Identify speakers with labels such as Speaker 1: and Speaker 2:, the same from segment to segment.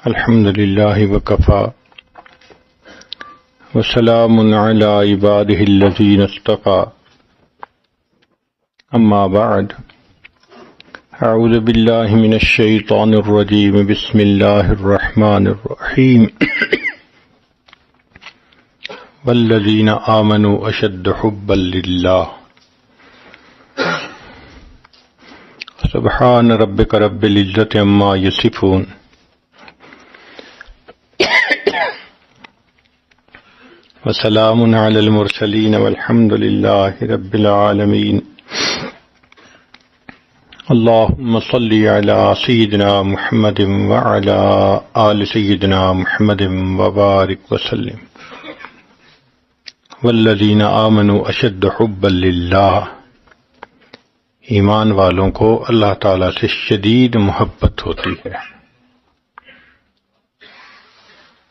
Speaker 1: الحمد للہ وکفا وسلام علی عبادہ الذین اصطفى اما بعد اعوذ باللہ من الشیطان الرجیم بسم اللہ الرحمن الرحیم والذین آمنوا اشد حبا للہ سبحان ربک رب العزت عما یصفون وسلام علی المرسلین والحمد للہ رب العالمین اللہم صلی علی سیدنا محمد وعلی آل سیدنا محمد وبارک وسلم والذین آمنوا اشد حبا للہ، ایمان والوں کو اللہ تعالیٰ سے شدید محبت ہوتی ہے۔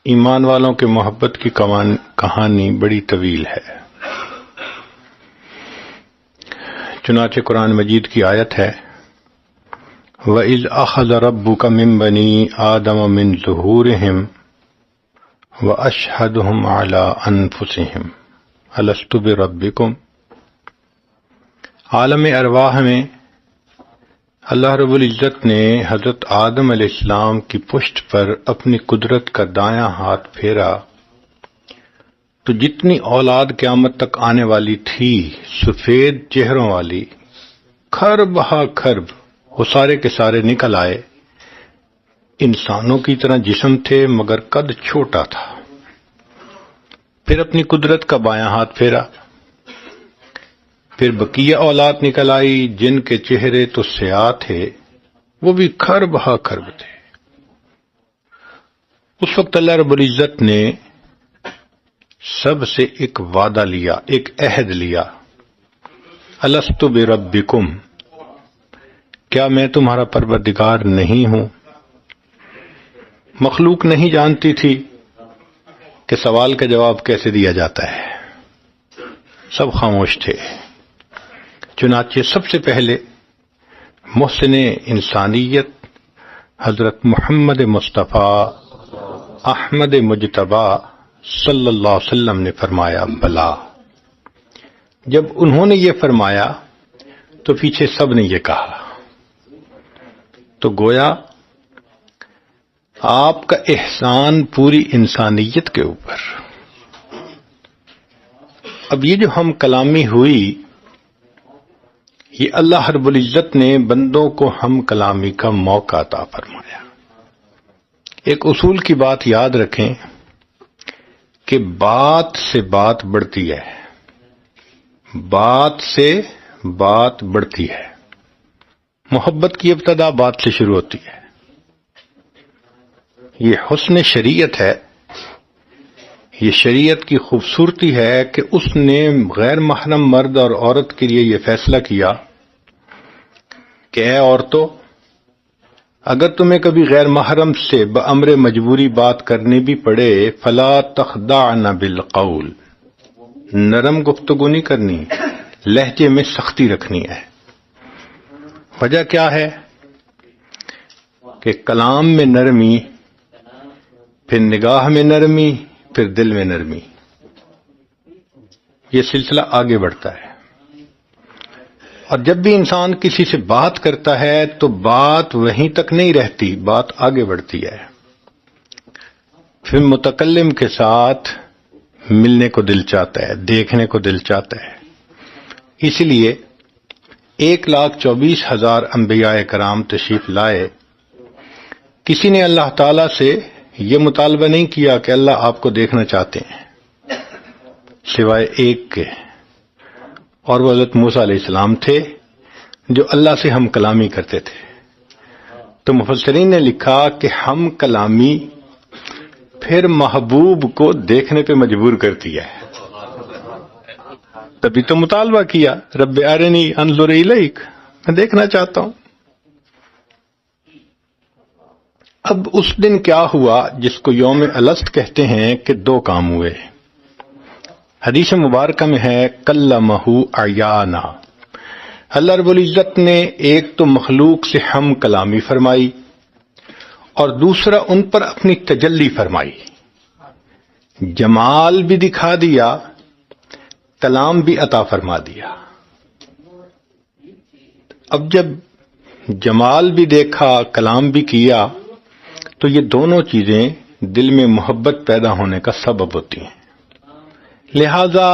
Speaker 1: ایمان والوں کے محبت کی کہانی بڑی طویل ہے، چنانچہ قرآن مجید کی آیت ہے وَإِذْ أَخَذَ رَبُّكَ مِن بَنِي آدَمَ مِن ظُهُورِهِمْ وَأَشْهَدُهُمْ عَلَىٰ أَنفُسِهِمْ أَلَسْتُ بِرَبِّكُمْ۔ عالم ارواح میں اللہ رب العزت نے حضرت آدم علیہ السلام کی پشت پر اپنی قدرت کا دایاں ہاتھ پھیرا تو جتنی اولاد قیامت تک آنے والی تھی، سفید چہروں والی، کھرب ہا کھرب، وہ سارے کے سارے نکل آئے۔ انسانوں کی طرح جسم تھے مگر قد چھوٹا تھا۔ پھر اپنی قدرت کا بایاں ہاتھ پھیرا، پھر بقیہ اولاد نکل آئی جن کے چہرے تو سیاہ تھے، وہ بھی کھرب ہا کھرب تھے۔ اس وقت اللہ رب العزت نے سب سے ایک وعدہ لیا، ایک عہد لیا، الست بربکم، کیا میں تمہارا پروردگار نہیں ہوں؟ مخلوق نہیں جانتی تھی کہ سوال کا جواب کیسے دیا جاتا ہے، سب خاموش تھے۔ چنانچہ سب سے پہلے محسن انسانیت حضرت محمد مصطفیٰ احمد مجتبی صلی اللہ علیہ وسلم نے فرمایا بلا۔ جب انہوں نے یہ فرمایا تو پیچھے سب نے یہ کہا، تو گویا آپ کا احسان پوری انسانیت کے اوپر۔ اب یہ جو ہم کلامی ہوئی، یہ اللہ رب العزت نے بندوں کو ہم کلامی کا موقع عطا فرمایا۔ ایک اصول کی بات یاد رکھیں کہ بات سے بات بڑھتی ہے، بات سے بات بڑھتی ہے۔ محبت کی ابتدا بات سے شروع ہوتی ہے۔ یہ حسن شریعت ہے، یہ شریعت کی خوبصورتی ہے کہ اس نے غیر محرم مرد اور عورت کے لیے یہ فیصلہ کیا کہ اے عورتوں، اگر تمہیں کبھی غیر محرم سے بامر مجبوری بات کرنی بھی پڑے فلا تخضعن بالقول، نرم گفتگو نہیں کرنی، لہجے میں سختی رکھنی ہے۔ وجہ کیا ہے کہ کلام میں نرمی، پھر نگاہ میں نرمی، پھر دل میں نرمی، یہ سلسلہ آگے بڑھتا ہے۔ اور جب بھی انسان کسی سے بات کرتا ہے تو بات وہیں تک نہیں رہتی، بات آگے بڑھتی ہے۔ پھر متکلم کے ساتھ ملنے کو دل چاہتا ہے، دیکھنے کو دل چاہتا ہے۔ اسی لیے 1,24,000 انبیاء کرام تشریف لائے، کسی نے اللہ تعالی سے یہ مطالبہ نہیں کیا کہ اللہ آپ کو دیکھنا چاہتے ہیں، سوائے ایک کے، اور وہ حضرت موسیٰ علیہ السلام تھے جو اللہ سے ہم کلامی کرتے تھے۔ تو مفسرین نے لکھا کہ ہم کلامی پھر محبوب کو دیکھنے پہ مجبور کرتی ہے، تبھی تو مطالبہ کیا رب ارنی انظر الیک، میں دیکھنا چاہتا ہوں۔ اب اس دن کیا ہوا جس کو یوم الست کہتے ہیں کہ دو کام ہوئے۔ حدیث مبارکہ میں ہے کلمہ عیانا، اللہ رب العزت نے ایک تو مخلوق سے ہم کلامی فرمائی، اور دوسرا ان پر اپنی تجلی فرمائی، جمال بھی دکھا دیا، کلام بھی عطا فرما دیا۔ اب جب جمال بھی دیکھا، کلام بھی کیا، تو یہ دونوں چیزیں دل میں محبت پیدا ہونے کا سبب ہوتی ہیں۔ لہذا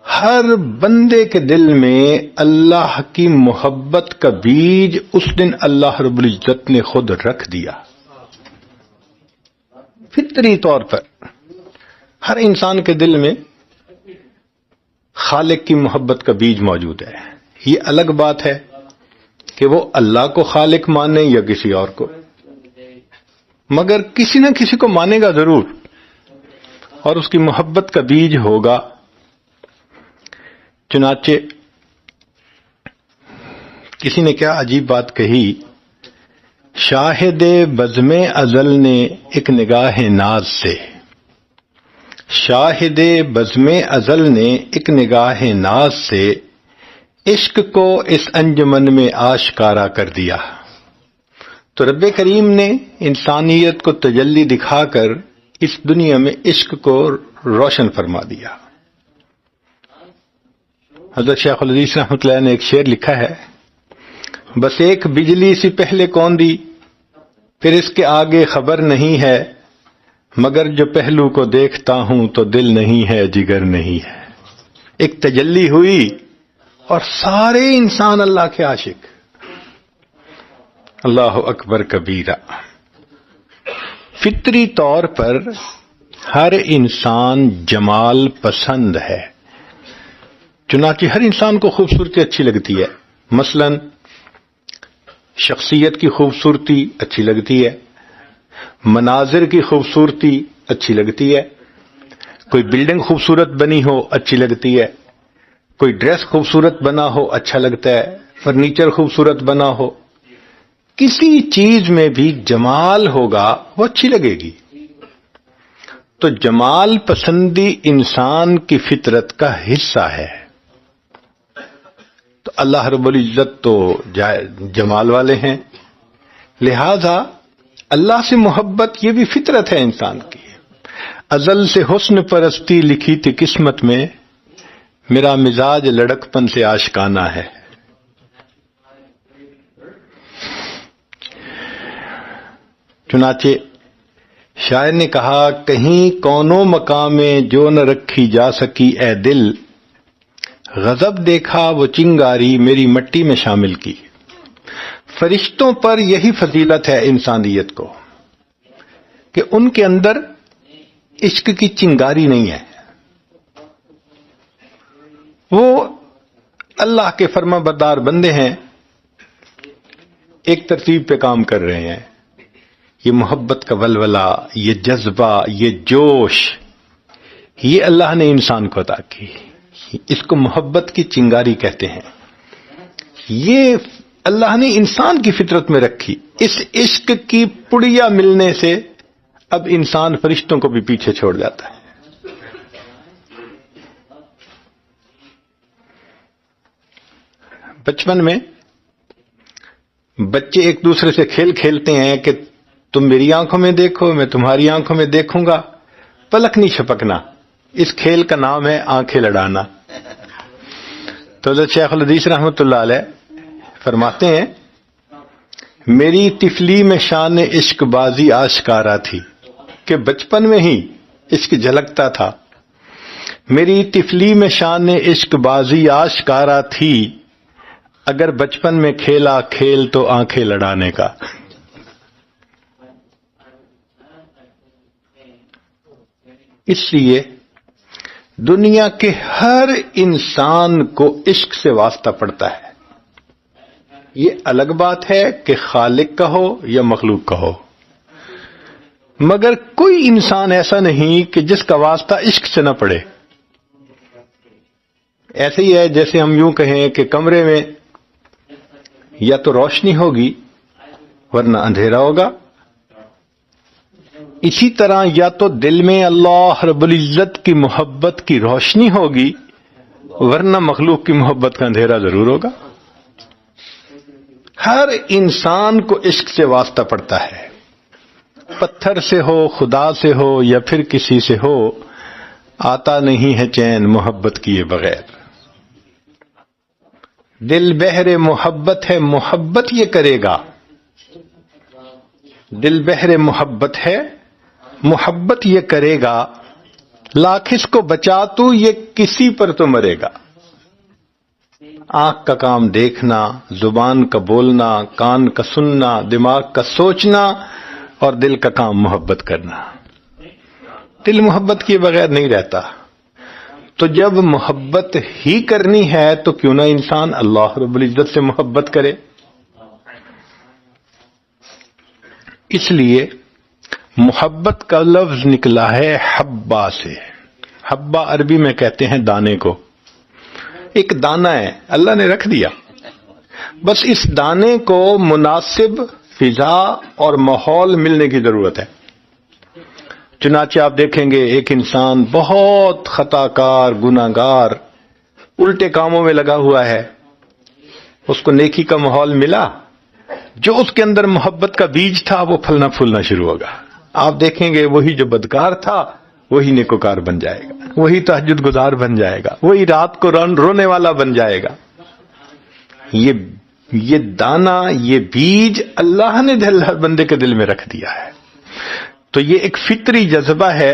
Speaker 1: ہر بندے کے دل میں اللہ کی محبت کا بیج اس دن اللہ رب العزت نے خود رکھ دیا۔ فطری طور پر ہر انسان کے دل میں خالق کی محبت کا بیج موجود ہے۔ یہ الگ بات ہے کہ وہ اللہ کو خالق مانے یا کسی اور کو، مگر کسی نہ کسی کو مانے گا ضرور، اور اس کی محبت کا بیج ہوگا۔ چنانچہ کسی نے کیا عجیب بات کہی، شاہد بزم ازل نے ایک نگاہ ناز سے، شاہد بزم ازل نے ایک نگاہ ناز سے عشق کو اس انجمن میں آشکارا کر دیا۔ تو رب کریم نے انسانیت کو تجلی دکھا کر اس دنیا میں عشق کو روشن فرما دیا۔ حضرت شیخ الحدیث رحمۃ اللہ نے ایک شعر لکھا ہے، بس ایک بجلی سی پہلے کون دی، پھر اس کے آگے خبر نہیں ہے، مگر جو پہلو کو دیکھتا ہوں تو دل نہیں ہے، جگر نہیں ہے۔ ایک تجلی ہوئی اور سارے انسان اللہ کے عاشق۔ اللہ اکبر کبیرہ۔ فطری طور پر ہر انسان جمال پسند ہے، چنانچہ ہر انسان کو خوبصورتی اچھی لگتی ہے۔ مثلا شخصیت کی خوبصورتی اچھی لگتی ہے، مناظر کی خوبصورتی اچھی لگتی ہے، کوئی بلڈنگ خوبصورت بنی ہو اچھی لگتی ہے، کوئی ڈریس خوبصورت بنا ہو اچھا لگتا ہے، فرنیچر خوبصورت بنا ہو، کسی چیز میں بھی جمال ہوگا وہ اچھی لگے گی۔ تو جمال پسندی انسان کی فطرت کا حصہ ہے۔ تو اللہ رب العزت تو جمال والے ہیں، لہذا اللہ سے محبت یہ بھی فطرت ہے انسان کی۔ ازل سے حسن پرستی لکھی تھی قسمت میں، میرا مزاج لڑکپن سے آشکانہ ہے۔ چنانچہ شاعر نے کہا، کہیں کونوں مقام میں جو نہ رکھی جا سکی اے دل، غضب دیکھا وہ چنگاری میری مٹی میں شامل کی۔ فرشتوں پر یہی فضیلت ہے انسانیت کو کہ ان کے اندر عشق کی چنگاری نہیں ہے، وہ اللہ کے فرما بردار بندے ہیں، ایک ترتیب پہ کام کر رہے ہیں۔ یہ محبت کا ولولہ، یہ جذبہ، یہ جوش، یہ اللہ نے انسان کو عطا کی، اس کو محبت کی چنگاری کہتے ہیں۔ یہ اللہ نے انسان کی فطرت میں رکھی۔ اس عشق کی پڑیا ملنے سے اب انسان فرشتوں کو بھی پیچھے چھوڑ جاتا ہے۔ بچپن میں بچے ایک دوسرے سے کھیل کھیلتے ہیں کہ تم میری آنکھوں میں دیکھو، میں تمہاری آنکھوں میں دیکھوں گا، پلک نہیں چھپکنا۔ اس کھیل کا نام ہے آنکھیں لڑانا۔ تو حضرت شیخ الحدیث رحمۃ اللہ علیہ فرماتے ہیں، میری طفلی میں شان عشق بازی آشکارا تھی، کہ بچپن میں ہی عشق جھلکتا تھا۔ میری طفلی میں شان عشق بازی آشکارا تھی، اگر بچپن میں کھیلا کھیل تو آنکھیں لڑانے کا۔ اس لیے دنیا کے ہر انسان کو عشق سے واسطہ پڑتا ہے۔ یہ الگ بات ہے کہ خالق کا ہو یا مخلوق کا ہو، مگر کوئی انسان ایسا نہیں کہ جس کا واسطہ عشق سے نہ پڑے۔ ایسے ہی ہے جیسے ہم یوں کہیں کہ کمرے میں یا تو روشنی ہوگی ورنہ اندھیرا ہوگا، اسی طرح یا تو دل میں اللہ رب العزت کی محبت کی روشنی ہوگی ورنہ مخلوق کی محبت کا اندھیرا ضرور ہوگا۔ ہر انسان کو عشق سے واسطہ پڑتا ہے۔ پتھر سے ہو، خدا سے ہو یا پھر کسی سے ہو، آتا نہیں ہے چین محبت کیے بغیر۔ دل بہر محبت ہے، محبت یہ کرے گا۔ دل بہر محبت ہے، محبت یہ کرے گا، لاکھ اس کو بچا تو یہ کسی پر تو مرے گا۔ آنکھ کا کام دیکھنا، زبان کا بولنا، کان کا سننا، دماغ کا سوچنا، اور دل کا کام محبت کرنا۔ دل محبت کیے بغیر نہیں رہتا۔ تو جب محبت ہی کرنی ہے تو کیوں نہ انسان اللہ رب العزت سے محبت کرے۔ اس لیے محبت کا لفظ نکلا ہے حبا سے۔ حبا عربی میں کہتے ہیں دانے کو۔ ایک دانہ ہے، اللہ نے رکھ دیا، بس اس دانے کو مناسب فضا اور ماحول ملنے کی ضرورت ہے۔ چنانچہ آپ دیکھیں گے ایک انسان بہت خطا کار، گناہ گار، الٹے کاموں میں لگا ہوا ہے، اس کو نیکی کا ماحول ملا، جو اس کے اندر محبت کا بیج تھا وہ پھلنا پھولنا شروع ہوگا۔ آپ دیکھیں گے وہی جو بدکار تھا وہی نیکوکار بن جائے گا، وہی تہجد گزار بن جائے گا، وہی رات کو رونے والا بن جائے گا۔ یہ دانہ، یہ بیج اللہ نے ہر بندے کے دل میں رکھ دیا ہے۔ تو یہ ایک فطری جذبہ ہے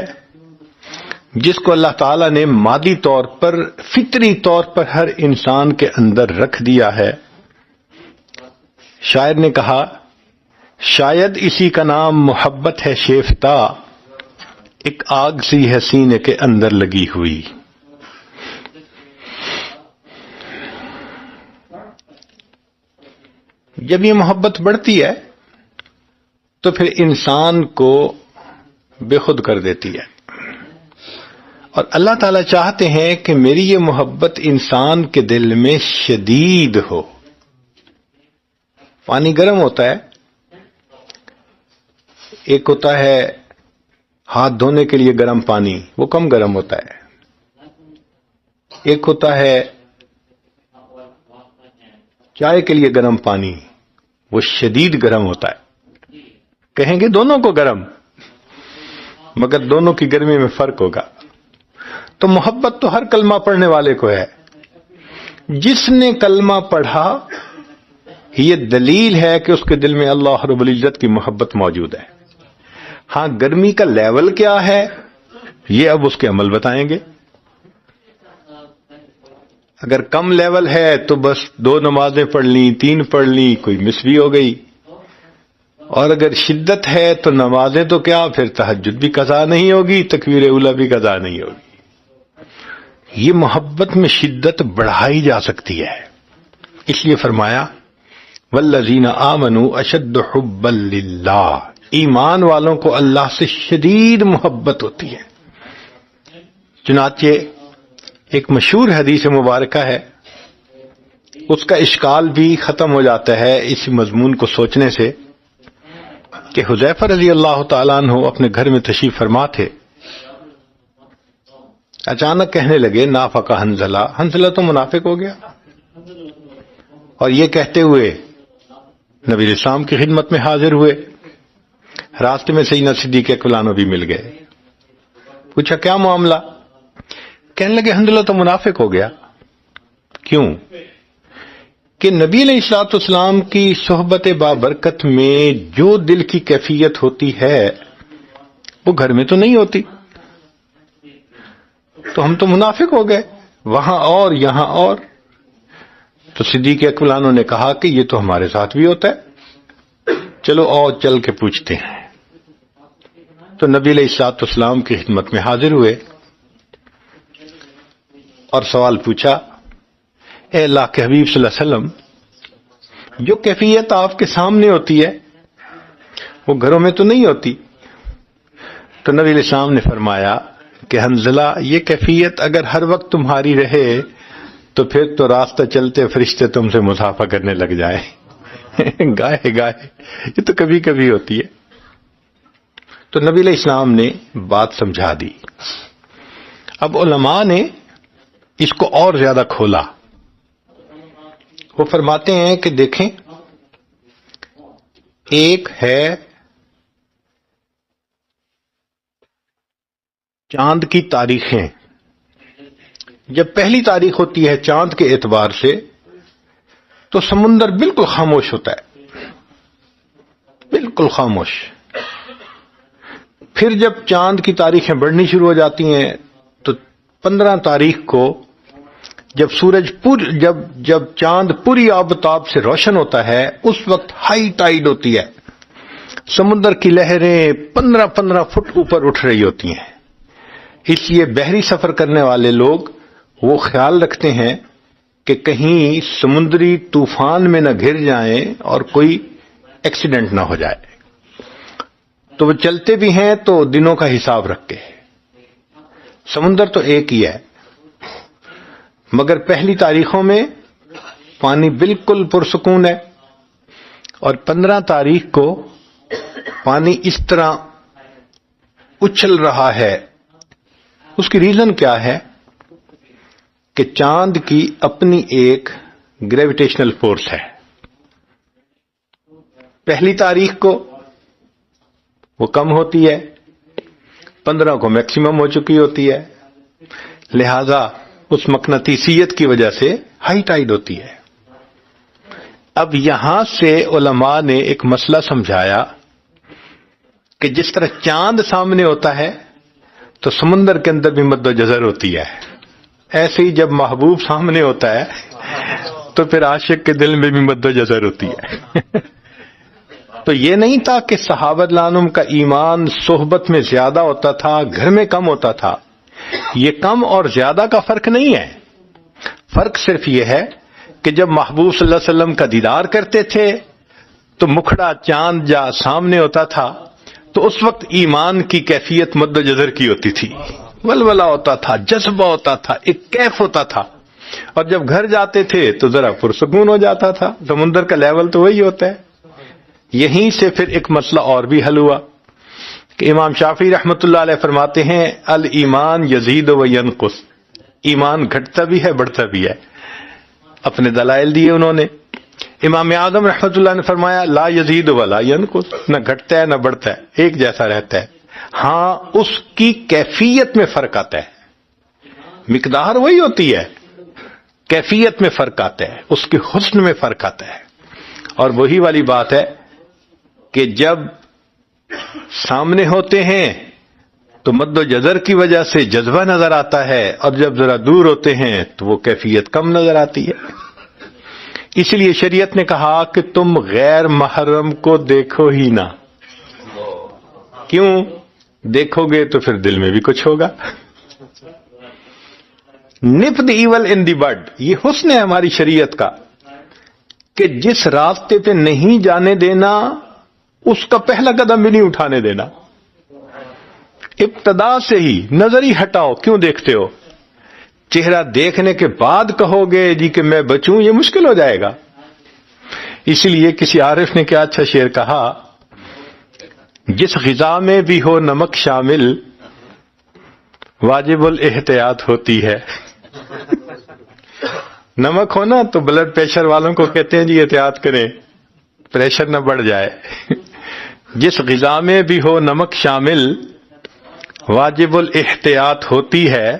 Speaker 1: جس کو اللہ تعالیٰ نے مادی طور پر، فطری طور پر ہر انسان کے اندر رکھ دیا ہے۔ شاعر نے کہا، شاید اسی کا نام محبت ہے شیفتہ، ایک آگ سی ہے سینے کے اندر لگی ہوئی۔ جب یہ محبت بڑھتی ہے تو پھر انسان کو بے خود کر دیتی ہے، اور اللہ تعالیٰ چاہتے ہیں کہ میری یہ محبت انسان کے دل میں شدید ہو۔ پانی گرم ہوتا ہے، ایک ہوتا ہے ہاتھ دھونے کے لیے گرم پانی، وہ کم گرم ہوتا ہے، ایک ہوتا ہے چائے کے لیے گرم پانی، وہ شدید گرم ہوتا ہے۔ کہیں گے دونوں کو گرم، مگر دونوں کی گرمی میں فرق ہوگا۔ تو محبت تو ہر کلمہ پڑھنے والے کو ہے۔ جس نے کلمہ پڑھا یہ دلیل ہے کہ اس کے دل میں اللہ رب العزت کی محبت موجود ہے۔ ہاں گرمی کا لیول کیا ہے یہ اب اس کے عمل بتائیں گے۔ اگر کم لیول ہے تو بس 2 نمازیں پڑھ لیں، 3 پڑھ لیں، کوئی مس بھی ہو گئی، اور اگر شدت ہے تو نمازیں تو کیا، پھر تہجد بھی قضا نہیں ہوگی، تکبیر اولیٰ بھی قضا نہیں ہوگی۔ یہ محبت میں شدت بڑھائی جا سکتی ہے، اس لیے فرمایا والذین آمنوا اشد حبا للہ، ایمان والوں کو اللہ سے شدید محبت ہوتی ہے۔ چنانچہ ایک مشہور حدیث مبارکہ ہے، اس کا اشکال بھی ختم ہو جاتا ہے اس مضمون کو سوچنے سے، کہ حذیفہ رضی اللہ تعالیٰ عنہ اپنے گھر میں تشریف فرما تھے، اچانک کہنے لگے نافق حنظلہ، حنظلہ تو منافق ہو گیا، اور یہ کہتے ہوئے نبی علیہ السلام کی خدمت میں حاضر ہوئے۔ راستے میں سیدنا صدیق اکبر عنہ بھی مل گئے، پوچھا کیا معاملہ؟ کہنے لگے حنظلہ تو منافق ہو گیا۔ کیوں؟ کہ نبی علیہ الصلوۃ والسلام کی صحبت بابرکت میں جو دل کی کیفیت ہوتی ہے وہ گھر میں تو نہیں ہوتی، تو ہم تو منافق ہو گئے، وہاں اور یہاں اور۔ تو صدیق اکبر عنہ نے کہا کہ یہ تو ہمارے ساتھ بھی ہوتا ہے، چلو اور چل کے پوچھتے ہیں۔ تو نبی علیہ الصلوۃ والسلام کی خدمت میں حاضر ہوئے اور سوال پوچھا، اے اللہ کے حبیب صلی اللہ علیہ وسلم، جو کیفیت آپ کے سامنے ہوتی ہے وہ گھروں میں تو نہیں ہوتی۔ تو نبی علیہ السلام نے فرمایا کہ حنظلہ یہ کیفیت اگر ہر وقت تمہاری رہے تو پھر تو راستہ چلتے فرشتے تم سے مصافحہ کرنے لگ جائیں۔ گائے گائے، یہ تو کبھی کبھی ہوتی ہے۔ تو نبی علیہ السلام نے بات سمجھا دی۔ اب علماء نے اس کو اور زیادہ کھولا، وہ فرماتے ہیں کہ دیکھیں، ایک ہے چاند کی تاریخیں، جب پہلی تاریخ ہوتی ہے چاند کے اعتبار سے تو سمندر بالکل خاموش ہوتا ہے، بالکل خاموش۔ پھر جب چاند کی تاریخیں بڑھنی شروع ہو جاتی ہیں تو 15 تاریخ کو جب چاند پوری آب و تاب سے روشن ہوتا ہے، اس وقت ہائی ٹائیڈ ہوتی ہے، سمندر کی لہریں 15 فٹ اوپر اٹھ رہی ہوتی ہیں۔ اس لیے بحری سفر کرنے والے لوگ وہ خیال رکھتے ہیں کہ کہیں سمندری طوفان میں نہ گر جائیں اور کوئی ایکسیڈنٹ نہ ہو جائے، تو وہ چلتے بھی ہیں تو دنوں کا حساب رکھ کے۔ سمندر تو ایک ہی ہے، مگر پہلی تاریخوں میں پانی بالکل پرسکون ہے، اور 15 تاریخ کو پانی اس طرح اچھل رہا ہے۔ اس کی ریزن کیا ہے کہ چاند کی اپنی ایک گریویٹیشنل فورس ہے۔ پہلی تاریخ کو وہ کم ہوتی ہے، 15 کو میکسیمم ہو چکی ہوتی ہے، لہذا اس مقناطیسیت کی وجہ سے ہائی ٹائیڈ ہوتی ہے۔ اب یہاں سے علماء نے ایک مسئلہ سمجھایا کہ جس طرح چاند سامنے ہوتا ہے تو سمندر کے اندر بھی مد و جزر ہوتی ہے، ایسے ہی جب محبوب سامنے ہوتا ہے تو پھر عاشق کے دل میں بھی مد و جزر ہوتی ہے۔ تو یہ نہیں تھا کہ صحابہ رضوان کا ایمان صحبت میں زیادہ ہوتا تھا، گھر میں کم ہوتا تھا۔ یہ کم اور زیادہ کا فرق نہیں ہے، فرق صرف یہ ہے کہ جب محبوب صلی اللہ علیہ وسلم کا دیدار کرتے تھے تو مکھڑا چاند جا سامنے ہوتا تھا تو اس وقت ایمان کی کیفیت مد و جزر کی ہوتی تھی، ولولہ ہوتا تھا، جذبہ ہوتا تھا، ایک کیف ہوتا تھا، اور جب گھر جاتے تھے تو ذرا پرسکون ہو جاتا تھا۔ سمندر کا لیول تو وہی ہوتا ہے۔ یہیں سے پھر ایک مسئلہ اور بھی حل ہوا کہ امام شافعی رحمۃ اللہ علیہ فرماتے ہیں الایمان یزید و ینقص، ایمان گھٹتا بھی ہے بڑھتا بھی ہے۔ اپنے دلائل دیے انہوں نے۔ امام اعظم رحمۃ اللہ نے فرمایا لا یزید ولا ینقص، نہ گھٹتا ہے نہ بڑھتا ہے، ایک جیسا رہتا ہے۔ ہاں اس کی کیفیت میں فرق آتا ہے، مقدار وہی ہوتی ہے، کیفیت میں فرق آتا ہے، اس کے حسن میں فرق آتا ہے۔ اور وہی والی بات ہے کہ جب سامنے ہوتے ہیں تو مد و جزر کی وجہ سے جذبہ نظر آتا ہے، اور جب ذرا دور ہوتے ہیں تو وہ کیفیت کم نظر آتی ہے۔ اس لیے شریعت نے کہا کہ تم غیر محرم کو دیکھو ہی نہ۔ کیوں؟ دیکھو گے تو پھر دل میں بھی کچھ ہوگا۔ نپ دی ایول ان دی بڈ، یہ حسن ہے ہماری شریعت کا کہ جس راستے پہ نہیں جانے دینا اس کا پہلا قدم بھی نہیں اٹھانے دینا۔ ابتدا سے ہی نظر ہی ہٹاؤ، کیوں دیکھتے ہو؟ چہرہ دیکھنے کے بعد کہو گے جی کہ میں بچوں، یہ مشکل ہو جائے گا۔ اسی لیے کسی عارف نے کیا اچھا شعر کہا، جس غذا میں بھی ہو نمک شامل واجب الاحتیاط ہوتی ہے۔ نمک ہو نا تو بلڈ پریشر والوں کو کہتے ہیں جی احتیاط کریں، پریشر نہ بڑھ جائے۔ جس غذا میں بھی ہو نمک شامل واجب الاحتیاط ہوتی ہے،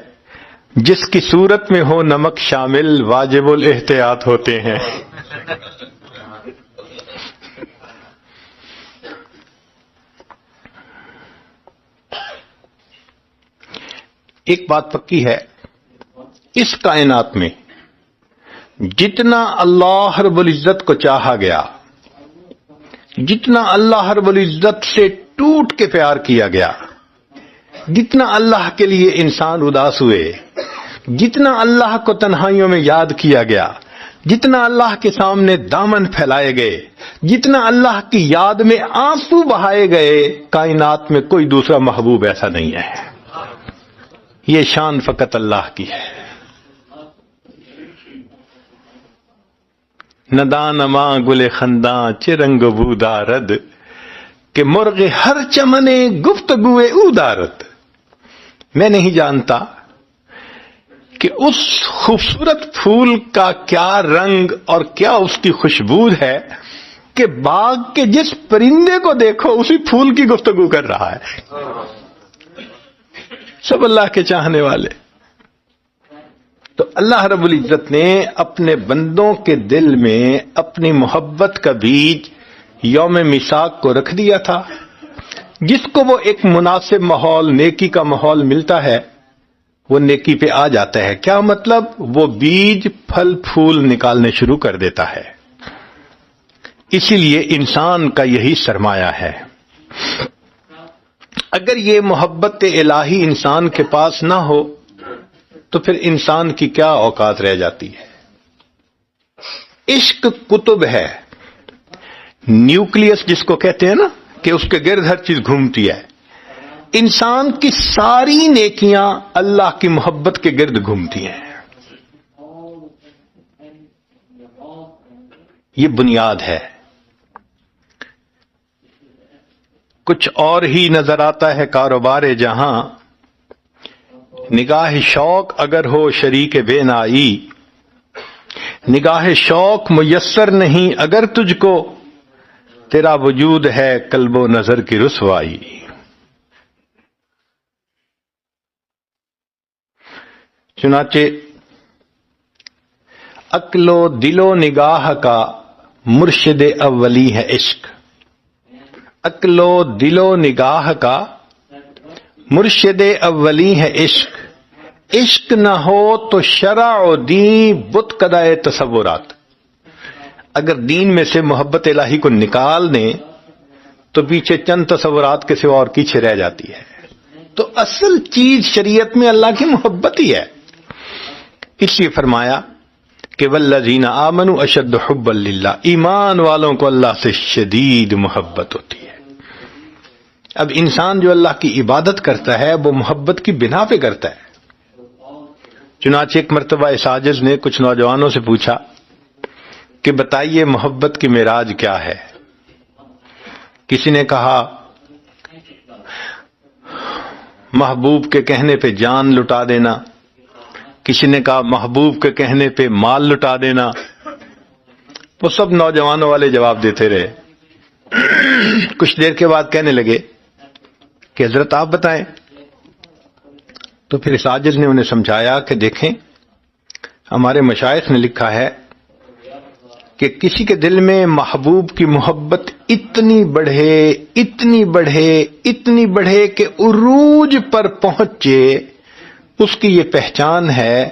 Speaker 1: جس کی صورت میں ہو نمک شامل واجب الاحتیاط ہوتے ہیں۔ ایک بات پکی ہے، اس کائنات میں جتنا اللہ رب العزت کو چاہا گیا، جتنا اللہ رب العزت سے ٹوٹ کے پیار کیا گیا، جتنا اللہ کے لیے انسان اداس ہوئے، جتنا اللہ کو تنہائیوں میں یاد کیا گیا، جتنا اللہ کے سامنے دامن پھیلائے گئے، جتنا اللہ کی یاد میں آنسو بہائے گئے، کائنات میں کوئی دوسرا محبوب ایسا نہیں ہے۔ یہ شان فقط اللہ کی ہے۔ ندان ماں گل خنداں چرنگ بو دارد، کہ مرغ ہر چمنے گفتگوے او دارد۔ میں نہیں جانتا کہ اس خوبصورت پھول کا کیا رنگ اور کیا اس کی خوشبو ہے کہ باغ کے جس پرندے کو دیکھو اسی پھول کی گفتگو کر رہا ہے۔ سب اللہ کے چاہنے والے. تو اللہ رب العزت نے اپنے بندوں کے دل میں اپنی محبت کا بیج یوم میثاق کو رکھ دیا تھا. جس کو وہ ایک مناسب ماحول، نیکی کا ماحول ملتا ہے، وہ نیکی پہ آ جاتا ہے. کیا مطلب؟ وہ بیج پھل پھول نکالنے شروع کر دیتا ہے. اسی لیے انسان کا یہی سرمایہ ہے. اگر یہ محبت الہی انسان کے پاس نہ ہو تو پھر انسان کی کیا اوقات رہ جاتی ہے. عشق کتب ہے، نیوکلیس جس کو کہتے ہیں نا، کہ اس کے گرد ہر چیز گھومتی ہے. انسان کی ساری نیکیاں اللہ کی محبت کے گرد گھومتی ہیں. یہ بنیاد ہے. کچھ اور ہی نظر آتا ہے کاروبار جہاں. نگاہ شوق اگر ہو شریک بے نائی، نگاہ شوق میسر نہیں اگر تجھ کو، تیرا وجود ہے قلب و نظر کی رسوائی. چنانچہ عقل و دل و نگاہ کا مرشد اولی ہے عشق. عقل و دل و نگاہ کا مرشد اولی ہے عشق. عشق نہ ہو تو شرع و دین بت قدائے تصورات. اگر دین میں سے محبت الہی کو نکال دیں تو پیچھے چند تصورات کے سوا اور پیچھے رہ جاتی ہے. تو اصل چیز شریعت میں اللہ کی محبت ہی ہے. اس لیے فرمایا کہ والذین آمنوا اشد حبا للہ، ایمان والوں کو اللہ سے شدید محبت ہوتی ہے. اب انسان جو اللہ کی عبادت کرتا ہے وہ محبت کی بنا پہ کرتا ہے. چنانچہ ایک مرتبہ اس عاجز نے کچھ نوجوانوں سے پوچھا کہ بتائیے محبت کی معراج کیا ہے. کسی نے کہا محبوب کے کہنے پہ جان لٹا دینا، کسی نے کہا محبوب کے کہنے پہ مال لٹا دینا. وہ سب نوجوانوں والے جواب دیتے رہے. کچھ دیر کے بعد کہنے لگے کہ حضرت آپ بتائیں. تو پھر اس عاجز نے انہیں سمجھایا کہ دیکھیں، ہمارے مشائخ نے لکھا ہے کہ کسی کے دل میں محبوب کی محبت اتنی بڑھے اتنی بڑھے اتنی بڑھے کہ عروج پر پہنچے، اس کی یہ پہچان ہے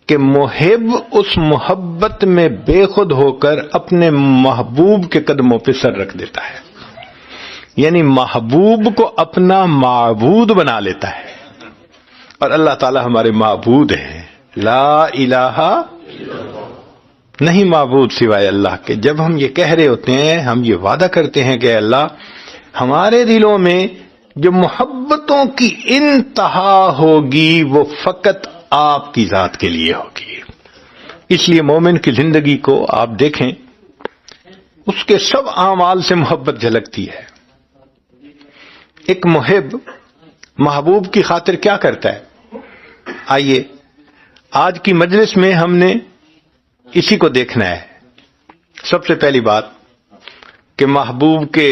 Speaker 1: کہ محب اس محبت میں بے خود ہو کر اپنے محبوب کے قدموں پہ سر رکھ دیتا ہے. یعنی محبوب کو اپنا معبود بنا لیتا ہے. اور اللہ تعالی ہمارے معبود ہیں. لا الہ نہیں معبود سوائے اللہ کے. جب ہم یہ کہہ رہے ہوتے ہیں، ہم یہ وعدہ کرتے ہیں کہ اللہ ہمارے دلوں میں جو محبتوں کی انتہا ہوگی وہ فقط آپ کی ذات کے لیے ہوگی. اس لیے مومن کی زندگی کو آپ دیکھیں، اس کے سب اعمال سے محبت جھلکتی ہے. ایک محب محبوب کی خاطر کیا کرتا ہے؟ آئیے آج کی مجلس میں ہم نے اسی کو دیکھنا ہے. سب سے پہلی بات کہ محبوب کے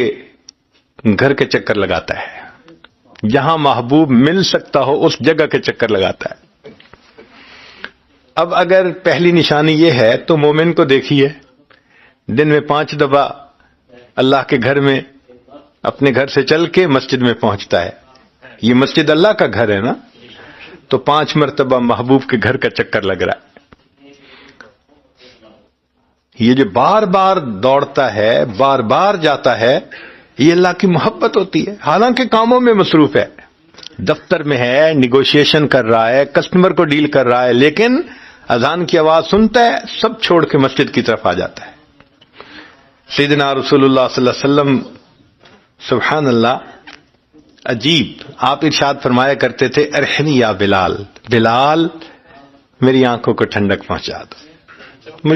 Speaker 1: گھر کے چکر لگاتا ہے. جہاں محبوب مل سکتا ہو اس جگہ کے چکر لگاتا ہے. اب اگر پہلی نشانی یہ ہے تو مومن کو دیکھیے، دن میں 5 دفعہ اللہ کے گھر میں اپنے گھر سے چل کے مسجد میں پہنچتا ہے. یہ مسجد اللہ کا گھر ہے نا، تو 5 مرتبہ محبوب کے گھر کا چکر لگ رہا ہے. یہ جو بار بار دوڑتا ہے، بار بار جاتا ہے، یہ اللہ کی محبت ہوتی ہے. حالانکہ کاموں میں مصروف ہے، دفتر میں ہے، نیگوشیشن کر رہا ہے، کسٹمر کو ڈیل کر رہا ہے، لیکن اذان کی آواز سنتا ہے، سب چھوڑ کے مسجد کی طرف آ جاتا ہے. سیدنا رسول اللہ صلی اللہ علیہ وسلم سبحان اللہ عجیب، آپ ارشاد فرمایا کرتے تھے ارحمی یا بلال، بلال میری آنکھوں کو ٹھنڈک پہنچا دو.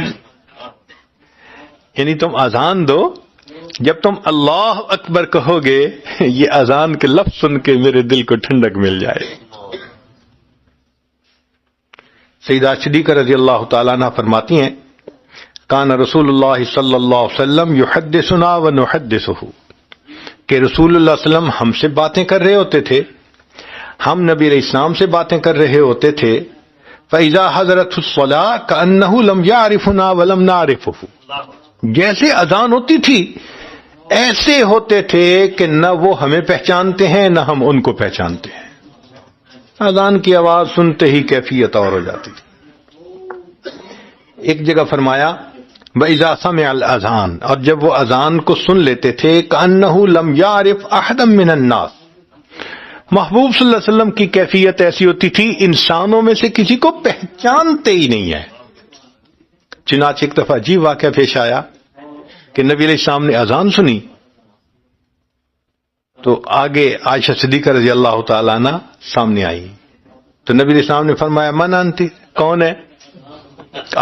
Speaker 1: یعنی تم اذان دو، جب تم اللہ اکبر کہو گے یہ اذان کے لفظ سن کے میرے دل کو ٹھنڈک مل جائے. سیدہ صدیقہ رضی اللہ تعالیٰ عنہ فرماتی ہیں کان رسول اللہ صلی اللہ علیہ وسلم یحدثنا ونحدثہ، کہ رسول اللہ صلی اللہ علیہ وسلم ہم سے باتیں کر رہے ہوتے تھے، ہم نبی علیہ السلام سے باتیں کر رہے ہوتے تھے فَإِذَا حَضَرَتْهُ الصَّلَاةُ كَأَنَّهُ لَمْ يَعْرِفُنَا وَلَمْ نَعْرِفُهُ، جیسے اذان ہوتی تھی ایسے ہوتے تھے کہ نہ وہ ہمیں پہچانتے ہیں نہ ہم ان کو پہچانتے ہیں. اذان کی آواز سنتے ہی کیفیت اور ہو جاتی تھی. ایک جگہ فرمایا وَإِذَا سَمِعَ الْأَذَانَ، اور جب وہ اذان کو سن لیتے تھے كَأَنَّهُ لَمْ يَعْرِفْ أَحَدًا مِّنَ النَّاسِ، محبوب صلی اللہ علیہ وسلم کی کیفیت ایسی ہوتی تھی انسانوں میں سے کسی کو پہچانتے ہی نہیں ہے. چنانچہ ایک دفعہ عجیب واقعہ پیش آیا کہ نبی علیہ السلام نے اذان سنی تو آگے عائشہ صدیقہ رضی اللہ تعالیٰ عنہ سامنے آئی تو نبی علیہ السلام نے فرمایا من انتی، کون ہے؟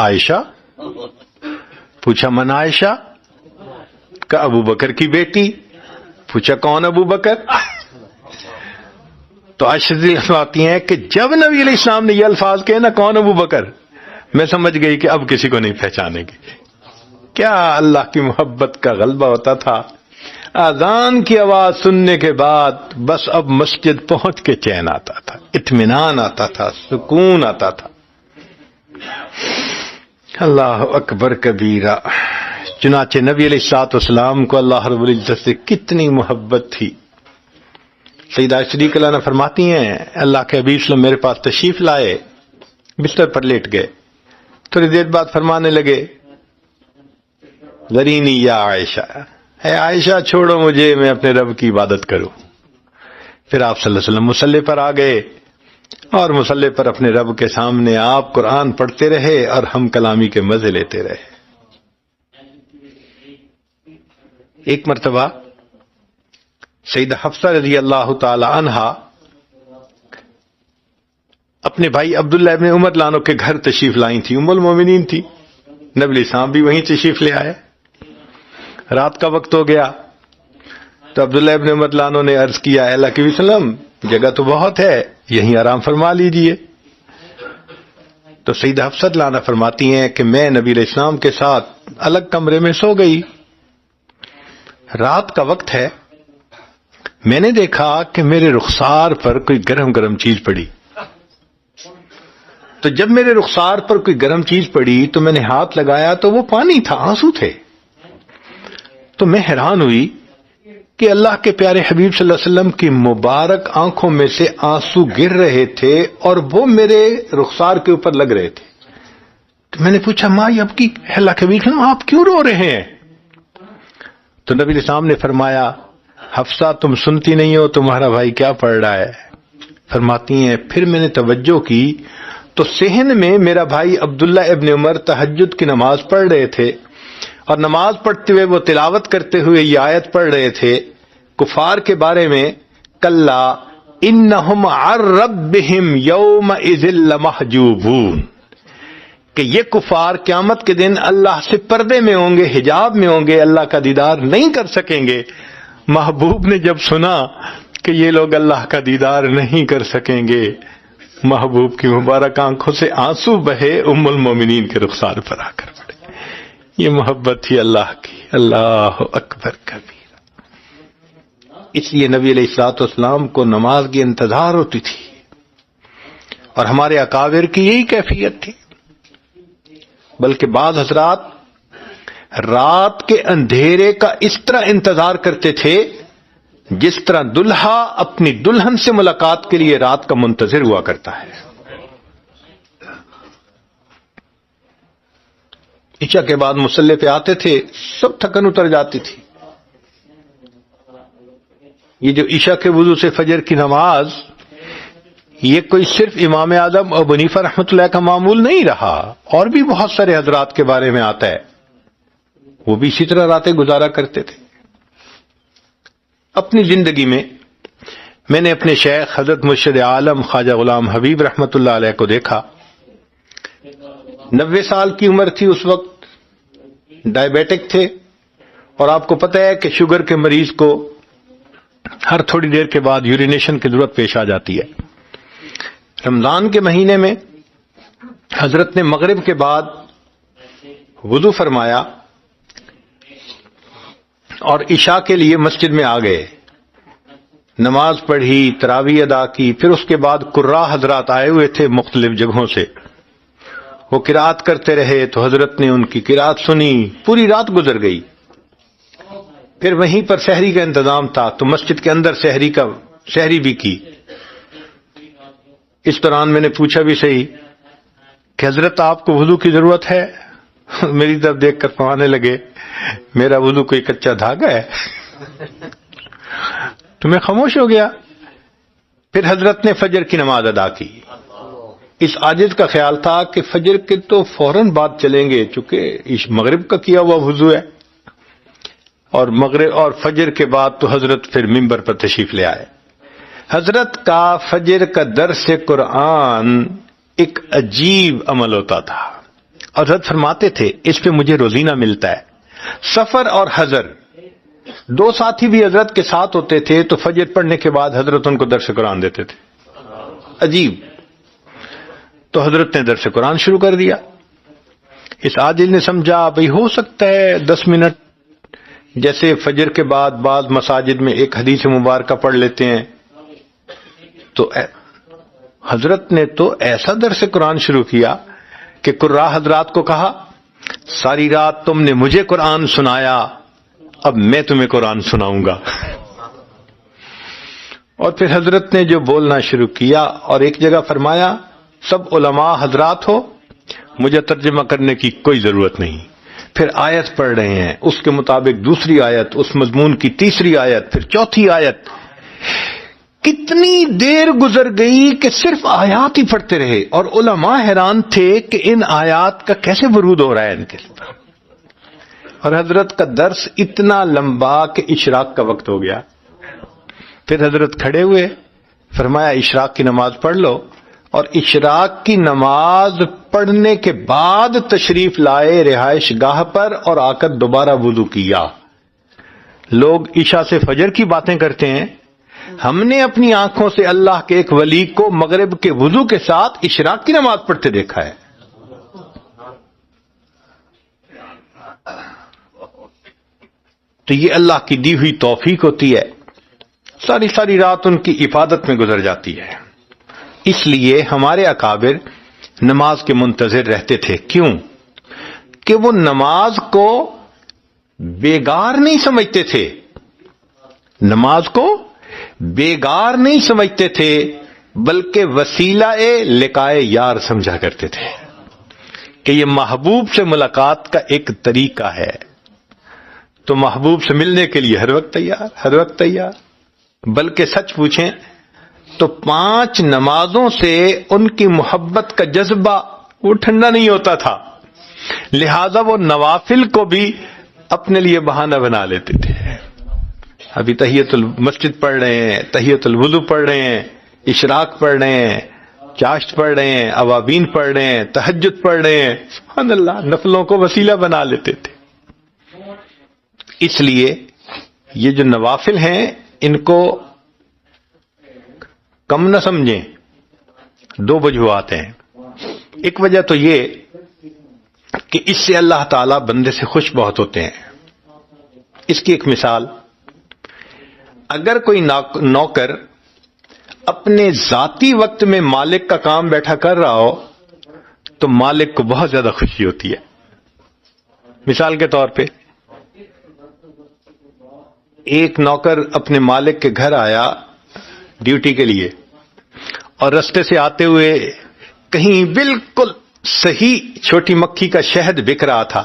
Speaker 1: عائشہ. پوچھا من عائشہ؟ کہ ابو بکر کی بیٹی. پوچھا کون ابو بکر؟ تو عائشہ فرماتی ہیں کہ جب نبی علیہ السلام نے یہ الفاظ کہے نا کون ابو بکر، میں سمجھ گئی کہ اب کسی کو نہیں پہچانے گی. کیا اللہ کی محبت کا غلبہ ہوتا تھا. اذان کی آواز سننے کے بعد بس اب مسجد پہنچ کے چین آتا تھا، اطمینان آتا تھا، سکون آتا تھا. اللہ اکبر کبیرہ. چنانچہ نبی علیہ الصلوۃ والسلام کو اللہ رب العزت سے کتنی محبت تھی. سیدہ صدیقہ عنہ فرماتی ہیں اللہ کے حبیب صلی اللہ علیہ وسلم میرے پاس تشریف لائے، بستر پر لیٹ گئے، تھوڑی دیر بعد فرمانے لگے ذرینی یا عائشہ، اے عائشہ چھوڑو مجھے، میں اپنے رب کی عبادت کروں. پھر آپ صلی اللہ علیہ وسلم مصلی پر آ گئے اور مصلی پر اپنے رب کے سامنے آپ قرآن پڑھتے رہے اور ہم کلامی کے مزے لیتے رہے. ایک مرتبہ سیدہ حفصہ رضی اللہ تعالی عنہا اپنے بھائی عبداللہ ابن عمر لانو کے گھر تشریف لائی تھی، ام المومنین تھی. نبی علیہ السلام بھی وہیں تشریف لے آئے. رات کا وقت ہو گیا تو عبداللہ ابن عمر لانو نے عرض کیا اے اللہ کے وسلم جگہ تو بہت ہے، یہیں آرام فرما لیجئے. تو سیدہ حفصہ لانا فرماتی ہیں کہ میں نبی علیہ السلام کے ساتھ الگ کمرے میں سو گئی. رات کا وقت ہے، میں نے دیکھا کہ میرے رخسار پر کوئی گرم گرم چیز پڑی. تو جب میرے رخسار پر کوئی گرم چیز پڑی تو میں نے ہاتھ لگایا تو وہ پانی تھا، آنسو تھے. تو میں حیران ہوئی کہ اللہ کے پیارے حبیب صلی اللہ علیہ وسلم کی مبارک آنکھوں میں سے آنسو گر رہے تھے اور وہ میرے رخسار کے اوپر لگ رہے تھے. تو میں نے پوچھا ماں اب کی اللہ کے حبیب صلی اللہ علیہ وسلم آپ کیوں رو رہے ہیں؟ تو نبی علیہ السلام نے فرمایا حفصہ تم سنتی نہیں ہو تمہارا بھائی کیا پڑھ رہا ہے؟ فرماتی ہیں پھر میں نے توجہ کی تو صحن میں میرا بھائی عبداللہ ابن عمر تہجد کی نماز پڑھ رہے تھے اور نماز پڑھتے ہوئے وہ تلاوت کرتے ہوئے یہ آیت پڑھ رہے تھے کفار کے بارے میں کلا انہم عن ربہم یومئذ لمحجوبون، کہ یہ کفار قیامت کے دن اللہ سے پردے میں ہوں گے، حجاب میں ہوں گے، اللہ کا دیدار نہیں کر سکیں گے. محبوب نے جب سنا کہ یہ لوگ اللہ کا دیدار نہیں کر سکیں گے، محبوب کی مبارک آنکھوں سے آنسو بہے، ام المومنین کے رخسار پر آ کر پڑے. یہ محبت تھی اللہ کی. اللہ اکبر کبیرہ. اس لیے نبی علیہ الصلوۃ والسلام کو نماز کی انتظار ہوتی تھی اور ہمارے اکابر کی یہی کیفیت تھی. بلکہ بعض حضرات رات کے اندھیرے کا اس طرح انتظار کرتے تھے جس طرح دلہا اپنی دلہن سے ملاقات کے لیے رات کا منتظر ہوا کرتا ہے. عشاء کے بعد مصلی پہ آتے تھے، سب تھکن اتر جاتی تھی. یہ جو عشاء کے وضو سے فجر کی نماز، یہ کوئی صرف امام اعظم ابو حنیفہ رحمۃ اللہ کا معمول نہیں رہا، اور بھی بہت سارے حضرات کے بارے میں آتا ہے وہ بھی اسی طرح راتیں گزارا کرتے تھے. اپنی زندگی میں نے اپنے شیخ حضرت مرشد عالم خواجہ غلام حبیب رحمۃ اللہ علیہ کو دیکھا. 90 سال کی عمر تھی اس وقت، ڈائبیٹک تھے، اور آپ کو پتہ ہے کہ شوگر کے مریض کو ہر تھوڑی دیر کے بعد یورینیشن کی ضرورت پیش آ جاتی ہے. رمضان کے مہینے میں حضرت نے مغرب کے بعد وضو فرمایا اور عشاء کے لیے مسجد میں آ گئے. نماز پڑھی، تراویح ادا کی، پھر اس کے بعد قراء حضرات آئے ہوئے تھے مختلف جگہوں سے، وہ قرات کرتے رہے تو حضرت نے ان کی قرات سنی، پوری رات گزر گئی۔ پھر وہیں پر سحری کا انتظام تھا تو مسجد کے اندر سحری بھی کی۔ اس دوران میں نے پوچھا بھی صحیح کہ حضرت آپ کو وضو کی ضرورت ہے؟ میری طرف دیکھ کر فرمانے لگے میرا وضو کوئی کچا دھاگا ہے؟ تو میں خاموش ہو گیا۔ پھر حضرت نے فجر کی نماز ادا کی۔ اس عاجز کا خیال تھا کہ فجر کے تو فوراً بعد چلیں گے، چونکہ مغرب کا کیا ہوا وضو ہے، اور مغرب اور فجر کے بعد تو حضرت پھر ممبر پر تشریف لے آئے۔ حضرت کا فجر کا درس قرآن ایک عجیب عمل ہوتا تھا، اور حضرت فرماتے تھے اس پہ مجھے روزینہ ملتا ہے۔ سفر اور حضر دو ساتھی بھی حضرت کے ساتھ ہوتے تھے تو فجر پڑھنے کے بعد حضرت ان کو درس قرآن دیتے تھے۔ عجیب۔ تو حضرت نے درس قرآن شروع کر دیا۔ اس عاجز نے سمجھا بھئی ہو سکتا ہے 10 منٹ، جیسے فجر کے بعد بعض مساجد میں ایک حدیث مبارکہ پڑھ لیتے ہیں، تو حضرت نے تو ایسا درس قرآن شروع کیا کہ قراء حضرات کو کہا ساری رات تم نے مجھے قرآن سنایا، اب میں تمہیں قرآن سناؤں گا۔ اور پھر حضرت نے جو بولنا شروع کیا، اور ایک جگہ فرمایا سب علماء حضرات ہو، مجھے ترجمہ کرنے کی کوئی ضرورت نہیں۔ پھر آیت پڑھ رہے ہیں، اس کے مطابق دوسری آیت، اس مضمون کی تیسری آیت، پھر چوتھی آیت۔ کتنی دیر گزر گئی کہ صرف آیات ہی پڑھتے رہے، اور علماء حیران تھے کہ ان آیات کا کیسے ورود ہو رہا ہے ان کے لیے۔ اور حضرت کا درس اتنا لمبا کہ اشراق کا وقت ہو گیا۔ پھر حضرت کھڑے ہوئے، فرمایا اشراق کی نماز پڑھ لو، اور اشراق کی نماز پڑھنے کے بعد تشریف لائے رہائش گاہ پر اور آ کر دوبارہ وضو کیا۔ لوگ عشاء سے فجر کی باتیں کرتے ہیں، ہم نے اپنی آنکھوں سے اللہ کے ایک ولی کو مغرب کے وضو کے ساتھ اشراق کی نماز پڑھتے دیکھا ہے۔ تو یہ اللہ کی دی ہوئی توفیق ہوتی ہے، ساری رات ان کی عبادت میں گزر جاتی ہے۔ اس لیے ہمارے اکابر نماز کے منتظر رہتے تھے۔ کیوں؟ کہ وہ نماز کو بیگار نہیں سمجھتے تھے، نماز کو بیگار نہیں سمجھتے تھے، بلکہ وسیلہ لقائے یار سمجھا کرتے تھے کہ یہ محبوب سے ملاقات کا ایک طریقہ ہے۔ تو محبوب سے ملنے کے لیے ہر وقت تیار۔ بلکہ سچ پوچھیں تو 5 نمازوں سے ان کی محبت کا جذبہ وہ ٹھنڈا نہیں ہوتا تھا، لہذا وہ نوافل کو بھی اپنے لیے بہانہ بنا لیتے تھے۔ ابھی تحیۃ المسجد پڑھ رہے ہیں، تحیۃ الوضو پڑھ رہے ہیں، اشراق پڑھ رہے ہیں، چاشت پڑھ رہے ہیں، اوابین پڑھ رہے ہیں، تہجد پڑھ رہے ہیں، سبحان اللہ، نفلوں کو وسیلہ بنا لیتے تھے۔ اس لیے یہ جو نوافل ہیں ان کو کم نہ سمجھیں۔ 2 وجوہات ہیں۔ ایک وجہ تو یہ کہ اس سے اللہ تعالیٰ بندے سے خوش بہت ہوتے ہیں۔ اس کی ایک مثال، اگر کوئی نوکر اپنے ذاتی وقت میں مالک کا کام بیٹھا کر رہا ہو تو مالک کو بہت زیادہ خوشی ہوتی ہے۔ مثال کے طور پہ ایک نوکر اپنے مالک کے گھر آیا ڈیوٹی کے لیے، اور رستے سے آتے ہوئے کہیں بالکل صحیح چھوٹی مکھی کا شہد بک رہا تھا،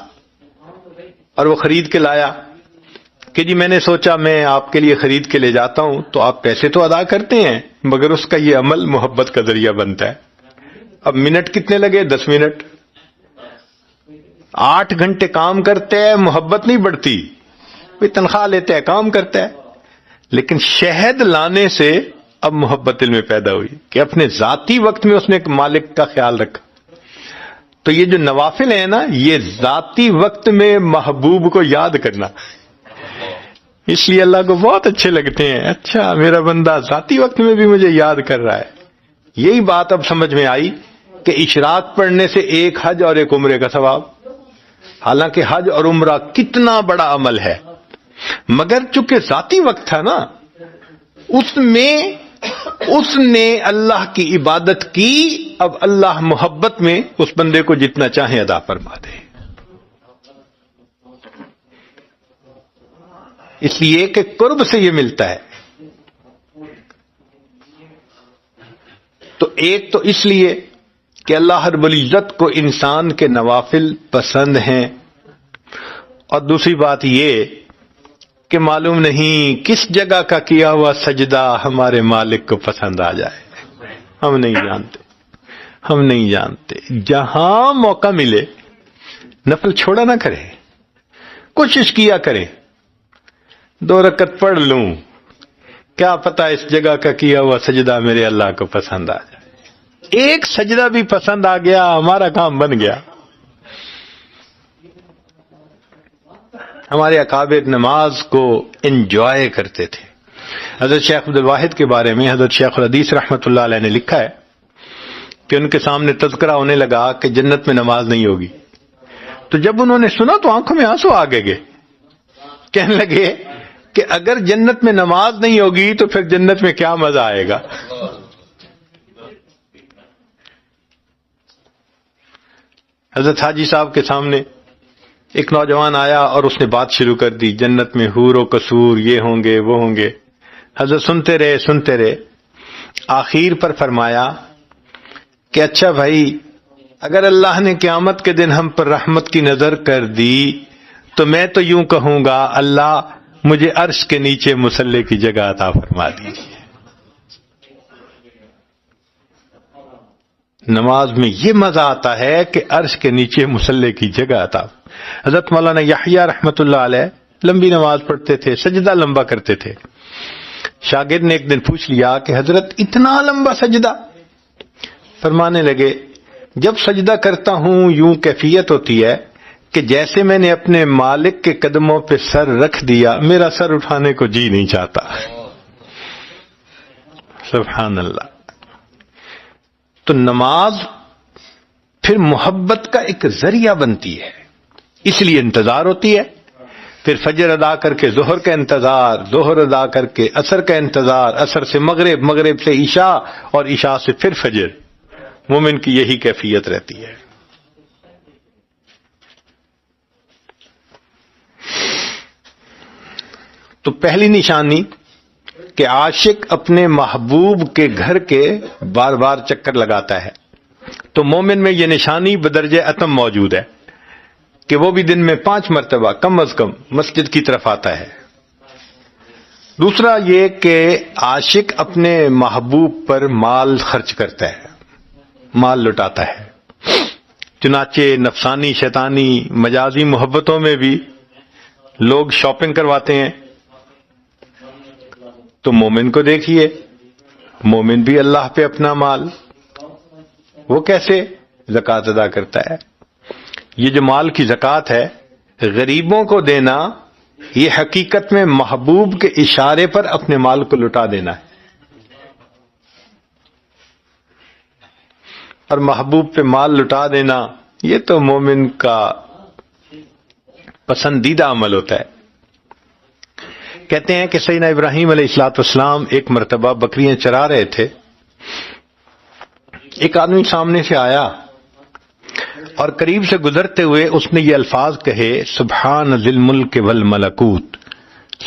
Speaker 1: اور وہ خرید کے لایا کہ جی میں نے سوچا میں آپ کے لیے خرید کے لے جاتا ہوں، تو آپ پیسے تو ادا کرتے ہیں مگر اس کا یہ عمل محبت کا ذریعہ بنتا ہے۔ اب منٹ کتنے لگے؟ 10 منٹ۔ 8 گھنٹے کام کرتے ہیں، محبت نہیں بڑھتی، کوئی تنخواہ لیتے ہیں، کام کرتا ہے، لیکن شہد لانے سے اب محبت دل میں پیدا ہوئی کہ اپنے ذاتی وقت میں اس نے ایک مالک کا خیال رکھا۔ تو یہ جو نوافل ہیں نا، یہ ذاتی وقت میں محبوب کو یاد کرنا، اس لیے اللہ کو بہت اچھے لگتے ہیں۔ اچھا میرا بندہ ذاتی وقت میں بھی مجھے یاد کر رہا ہے۔ یہی بات اب سمجھ میں آئی کہ اشراق پڑھنے سے ایک حج اور ایک عمرے کا ثواب، حالانکہ حج اور عمرہ کتنا بڑا عمل ہے، مگر چونکہ ذاتی وقت تھا نا، اس نے اللہ کی عبادت کی، اب اللہ محبت میں اس بندے کو جتنا چاہے عطا فرما دے، اس لیے کہ قرب سے یہ ملتا ہے۔ تو ایک تو اس لیے کہ اللہ رب العزت کو انسان کے نوافل پسند ہیں، اور دوسری بات یہ کہ معلوم نہیں کس جگہ کا کیا ہوا سجدہ ہمارے مالک کو پسند آ جائے، ہم نہیں جانتے۔ جہاں موقع ملے نفل چھوڑا نہ کرے، کوشش کیا کرے 2 رکعت پڑھ لوں، کیا پتا اس جگہ کا کیا ہوا سجدہ میرے اللہ کو پسند آ جائے۔ ایک سجدہ بھی پسند آ گیا، ہمارا کام بن گیا۔ ہمارے اکابر نماز کو انجوائے کرتے تھے۔ حضرت شیخ عبد الواحد کے بارے میں حضرت شیخ الحدیث رحمۃ اللہ علیہ نے لکھا ہے کہ ان کے سامنے تذکرہ ہونے لگا کہ جنت میں نماز نہیں ہوگی، تو جب انہوں نے سنا تو آنکھوں میں آنسو آ گئے، کہنے لگے کہ اگر جنت میں نماز نہیں ہوگی تو پھر جنت میں کیا مزہ آئے گا۔ حضرت حاجی صاحب کے سامنے ایک نوجوان آیا اور اس نے بات شروع کر دی، جنت میں حور و قصور یہ ہوں گے وہ ہوں گے۔ حضرت سنتے رہے، آخر پر فرمایا کہ اچھا بھائی، اگر اللہ نے قیامت کے دن ہم پر رحمت کی نظر کر دی تو میں تو یوں کہوں گا، اللہ مجھے عرش کے نیچے مصلی کی جگہ عطا فرما دیجیے۔ نماز میں یہ مزہ آتا ہے کہ عرش کے نیچے مصلی کی جگہ عطا۔ حضرت مولانا یحییٰ رحمۃ اللہ علیہ لمبی نماز پڑھتے تھے، سجدہ لمبا کرتے تھے۔ شاگرد نے ایک دن پوچھ لیا کہ حضرت اتنا لمبا سجدہ؟ فرمانے لگے جب سجدہ کرتا ہوں یوں کیفیت ہوتی ہے کہ جیسے میں نے اپنے مالک کے قدموں پہ سر رکھ دیا، میرا سر اٹھانے کو جی نہیں چاہتا۔ سبحان اللہ۔ تو نماز پھر محبت کا ایک ذریعہ بنتی ہے، اس لیے انتظار ہوتی ہے، پھر فجر ادا کر کے ظہر کا انتظار، ظہر ادا کر کے عصر کا انتظار، عصر سے مغرب، مغرب سے عشاء، اور عشاء سے پھر فجر۔ مومن کی یہی کیفیت رہتی ہے۔ تو پہلی نشانی کہ عاشق اپنے محبوب کے گھر کے بار بار چکر لگاتا ہے، تو مومن میں یہ نشانی بدرجہ اتم موجود ہے کہ وہ بھی دن میں 5 مرتبہ کم از کم مسجد کی طرف آتا ہے۔ دوسرا یہ کہ عاشق اپنے محبوب پر مال خرچ کرتا ہے، مال لٹاتا ہے۔ چنانچہ نفسانی، شیطانی، مجازی محبتوں میں بھی لوگ شاپنگ کرواتے ہیں، تو مومن کو دیکھیے، مومن بھی اللہ پہ اپنا مال، وہ کیسے زکوٰۃ ادا کرتا ہے۔ یہ جو مال کی زکوٰۃ ہے غریبوں کو دینا، یہ حقیقت میں محبوب کے اشارے پر اپنے مال کو لٹا دینا ہے، اور محبوب پہ مال لٹا دینا یہ تو مومن کا پسندیدہ عمل ہوتا ہے۔ کہتے ہیں کہ سیدنا ابراہیم علیہ الصلوۃ والسلام ایک مرتبہ بکریاں چرا رہے تھے، ایک آدمی سامنے سے آیا اور قریب سے گزرتے ہوئے اس نے یہ الفاظ کہے، سبحان ذی الملک والملکوت،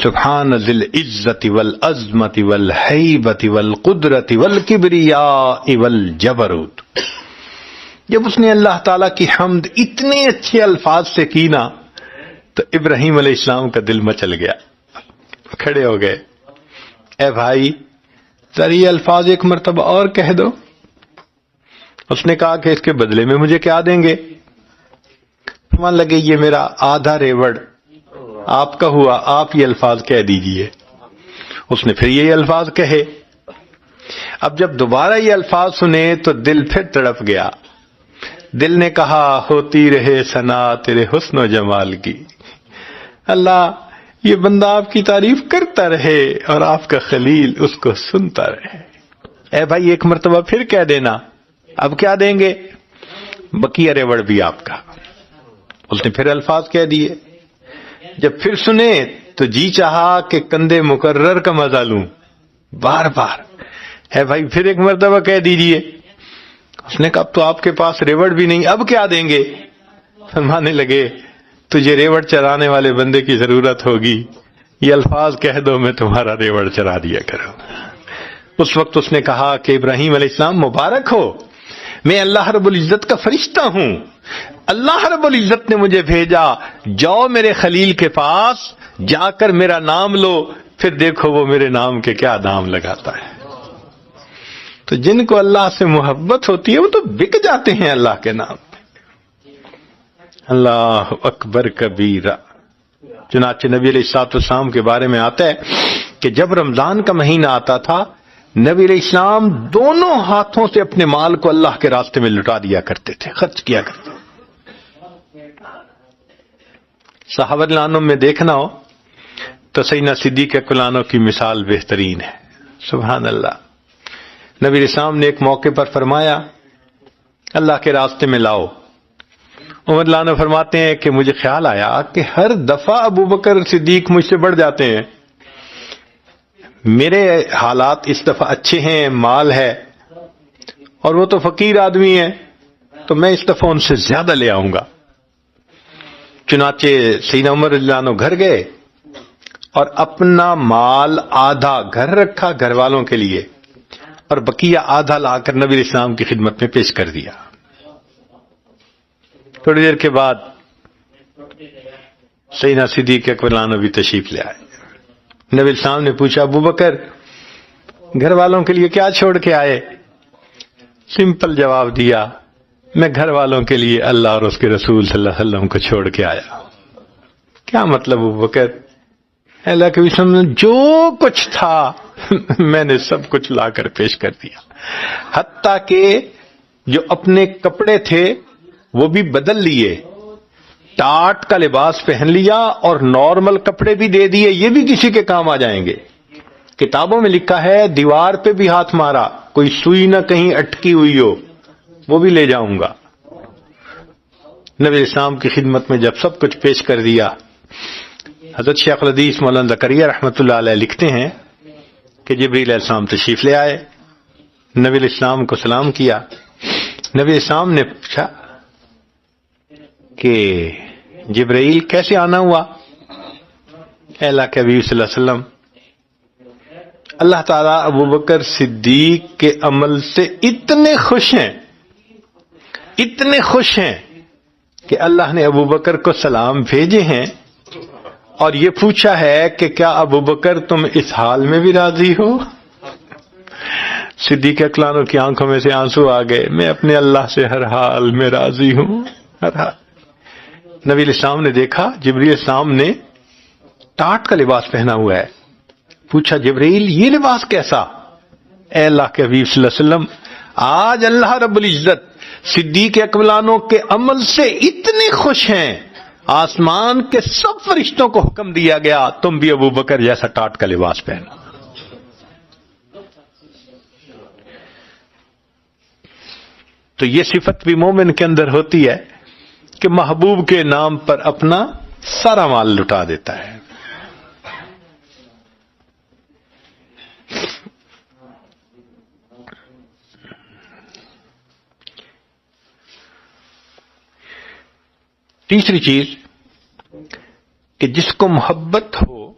Speaker 1: سبحان ذی العزت والعظمت والہیبت والقدرت والکبریاء والجبروت۔ جب اس نے اللہ تعالیٰ کی حمد اتنے اچھے الفاظ سے کی نا تو ابراہیم علیہ السلام کا دل مچل گیا، کھڑے ہو گئے، اے بھائی ذرا یہ الفاظ ایک مرتبہ اور کہہ دو۔ اس نے کہا کہ اس کے بدلے میں مجھے کیا دیں گے؟ مان لگے یہ میرا آدھا ریوڑ آپ کا ہوا، آپ یہ الفاظ کہہ دیجئے۔ اس نے پھر یہ الفاظ کہے۔ اب جب دوبارہ یہ الفاظ سنے تو دل پھر تڑپ گیا، دل نے کہا ہوتی رہے ثنا تیرے حسن و جمال کی، اللہ یہ بندہ آپ کی تعریف کرتا رہے اور آپ کا خلیل اس کو سنتا رہے۔ اے بھائی ایک مرتبہ پھر کہہ دینا، اب کیا دیں گے؟ بقیہ ریوڑ بھی آپ کا۔ اس نے پھر الفاظ کہہ دیے۔ جب پھر سنے تو جی چاہا کہ کندھے مقرر کا مزہ لوں، بار بار ہے بھائی، پھر ایک مرتبہ کہہ دیجئے۔ اس نے کہا اب تو آپ کے پاس ریوڑ بھی نہیں، اب کیا دیں گے؟ فرمانے لگے تجھے ریوڑ چرانے والے بندے کی ضرورت ہوگی، یہ الفاظ کہہ دو میں تمہارا ریوڑ چرا دیا کروں۔ اس وقت اس نے کہا کہ ابراہیم علیہ السلام مبارک ہو، میں اللہ رب العزت کا فرشتہ ہوں، اللہ رب العزت نے مجھے بھیجا، جاؤ میرے خلیل کے پاس، جا کر میرا نام لو، پھر دیکھو وہ میرے نام کے کیا نام لگاتا ہے۔ تو جن کو اللہ سے محبت ہوتی ہے وہ تو بک جاتے ہیں اللہ کے نام پہ۔ اللہ اکبر کبیرہ۔ چنانچہ نبی علیہ الصلوۃ والسلام کے بارے میں آتا ہے کہ جب رمضان کا مہینہ آتا تھا، نبی علیہ السلام دونوں ہاتھوں سے اپنے مال کو اللہ کے راستے میں لٹا دیا کرتے تھے، خرچ کیا کرتے تھے۔ صحابہ رضوان میں دیکھنا ہو تو سیدنا صدیق اکبر عنہ کی مثال بہترین ہے۔ سبحان اللہ۔ نبی علیہ السلام نے ایک موقع پر فرمایا اللہ کے راستے میں لاؤ۔ عمر رضی اللہ عنہ فرماتے ہیں کہ مجھے خیال آیا کہ ہر دفعہ ابو بکر صدیق مجھ سے بڑھ جاتے ہیں، میرے حالات اس دفعہ اچھے ہیں، مال ہے، اور وہ تو فقیر آدمی ہیں، تو میں اس دفعہ ان سے زیادہ لے آؤں گا۔ چنانچہ سیدنا عمر رضی اللہ عنہ گھر گئے اور اپنا مال آدھا گھر رکھا گھر والوں کے لیے، اور بقیہ آدھا لا کر نبی علیہ السلام کی خدمت میں پیش کر دیا۔ تھوڑی دیر کے بعد سیدنا صدیق اکبر عنہ بھی تشریف لے آئے۔ نبی علیہ السلام نے پوچھا ابو بکر گھر والوں کے لیے کیا چھوڑ کے آئے؟ سمپل جواب دیا، میں گھر والوں کے لیے اللہ اور اس کے رسول صلی اللہ علیہ وسلم کو چھوڑ کے آیا۔ کیا مطلب ابو بکر؟ اللہ کے وسلم نے جو کچھ تھا میں نے سب کچھ لا کر پیش کر دیا، حتیٰ کہ جو اپنے کپڑے تھے وہ بھی بدل لیے، ٹاٹ کا لباس پہن لیا اور نارمل کپڑے بھی دے دیے، یہ بھی کسی کے کام آ جائیں گے۔ کتابوں میں لکھا ہے دیوار پہ بھی ہاتھ مارا، کوئی سوئی نہ کہیں اٹکی ہوئی ہو، وہ بھی لے جاؤں گا۔ نبی علیہ السلام کی خدمت میں جب سب کچھ پیش کر دیا، حضرت شیخ الحدیث مولانا زکریہ رحمۃ اللہ علیہ لکھتے ہیں کہ جبریل علیہ السلام تشریف لے آئے، نبی علیہ السلام کو سلام کیا۔ نبی علیہ السلام نے پوچھا کہ جبرائیل کیسے آنا ہوا؟ اے اللہ کے حبیب صلی اللہ علیہ وسلم، اللہ تعالیٰ ابو بکر صدیق کے عمل سے اتنے خوش ہیں کہ اللہ نے ابو بکر کو سلام بھیجے ہیں اور یہ پوچھا ہے کہ کیا ابو بکر تم اس حال میں بھی راضی ہو؟ صدیق اکبر عنہ کی آنکھوں میں سے آنسو آ گئے، میں اپنے اللہ سے ہر حال میں راضی ہوں، ہر حال۔ نبی علیہ السلام نے دیکھا جبریل علیہ السلام نے ٹاٹ کا لباس پہنا ہوا ہے، پوچھا جبریل یہ لباس کیسا؟ اے اللہ کے حبیب صلی اللہ علیہ وسلم، آج اللہ رب العزت صدیق اکبر عنہ کے عمل سے اتنے خوش ہیں، آسمان کے سب فرشتوں کو حکم دیا گیا تم بھی ابو بکر جیسا ٹاٹ کا لباس پہنو۔ تو یہ صفت بھی مومن کے اندر ہوتی ہے کہ محبوب کے نام پر اپنا سارا مال لٹا دیتا ہے۔ تیسری چیز کہ جس کو محبت ہو،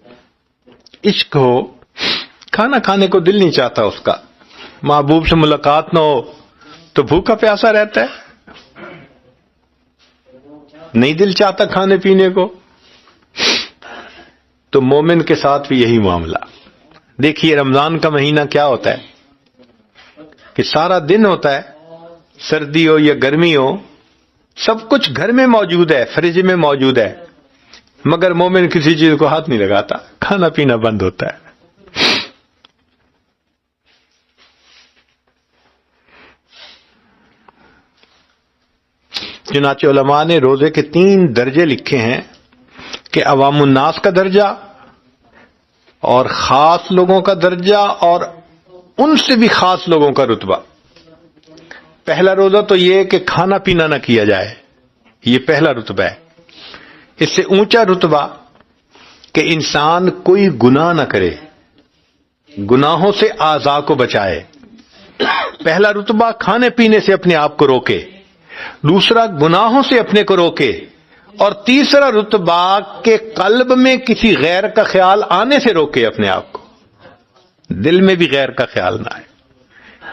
Speaker 1: عشق ہو، کھانا کھانے کو دل نہیں چاہتا اس کا، محبوب سے ملاقات نہ ہو تو بھوکا پیاسا رہتا ہے، نہیں دل چاہتا کھانے پینے کو۔ تو مومن کے ساتھ بھی یہی معاملہ۔ دیکھیے رمضان کا مہینہ کیا ہوتا ہے کہ سارا دن ہوتا ہے، سردی ہو یا گرمی ہو، سب کچھ گھر میں موجود ہے، فریج میں موجود ہے، مگر مومن کسی چیز کو ہاتھ نہیں لگاتا، کھانا پینا بند ہوتا ہے۔ چنانچہ علماء نے روزے کے 3 درجے لکھے ہیں کہ عوام الناس کا درجہ اور خاص لوگوں کا درجہ اور ان سے بھی خاص لوگوں کا رتبہ۔ پہلا روزہ تو یہ کہ کھانا پینا نہ کیا جائے، یہ پہلا رتبہ ہے۔ اس سے اونچا رتبہ کہ انسان کوئی گناہ نہ کرے، گناہوں سے اعضاء کو بچائے. پہلا رتبہ کھانے پینے سے اپنے آپ کو روکے، دوسرا گناہوں سے اپنے کو روکے، اور تیسرا رتبہ کہ قلب میں کسی غیر کا خیال آنے سے روکے اپنے آپ کو، دل میں بھی غیر کا خیال نہ آئے.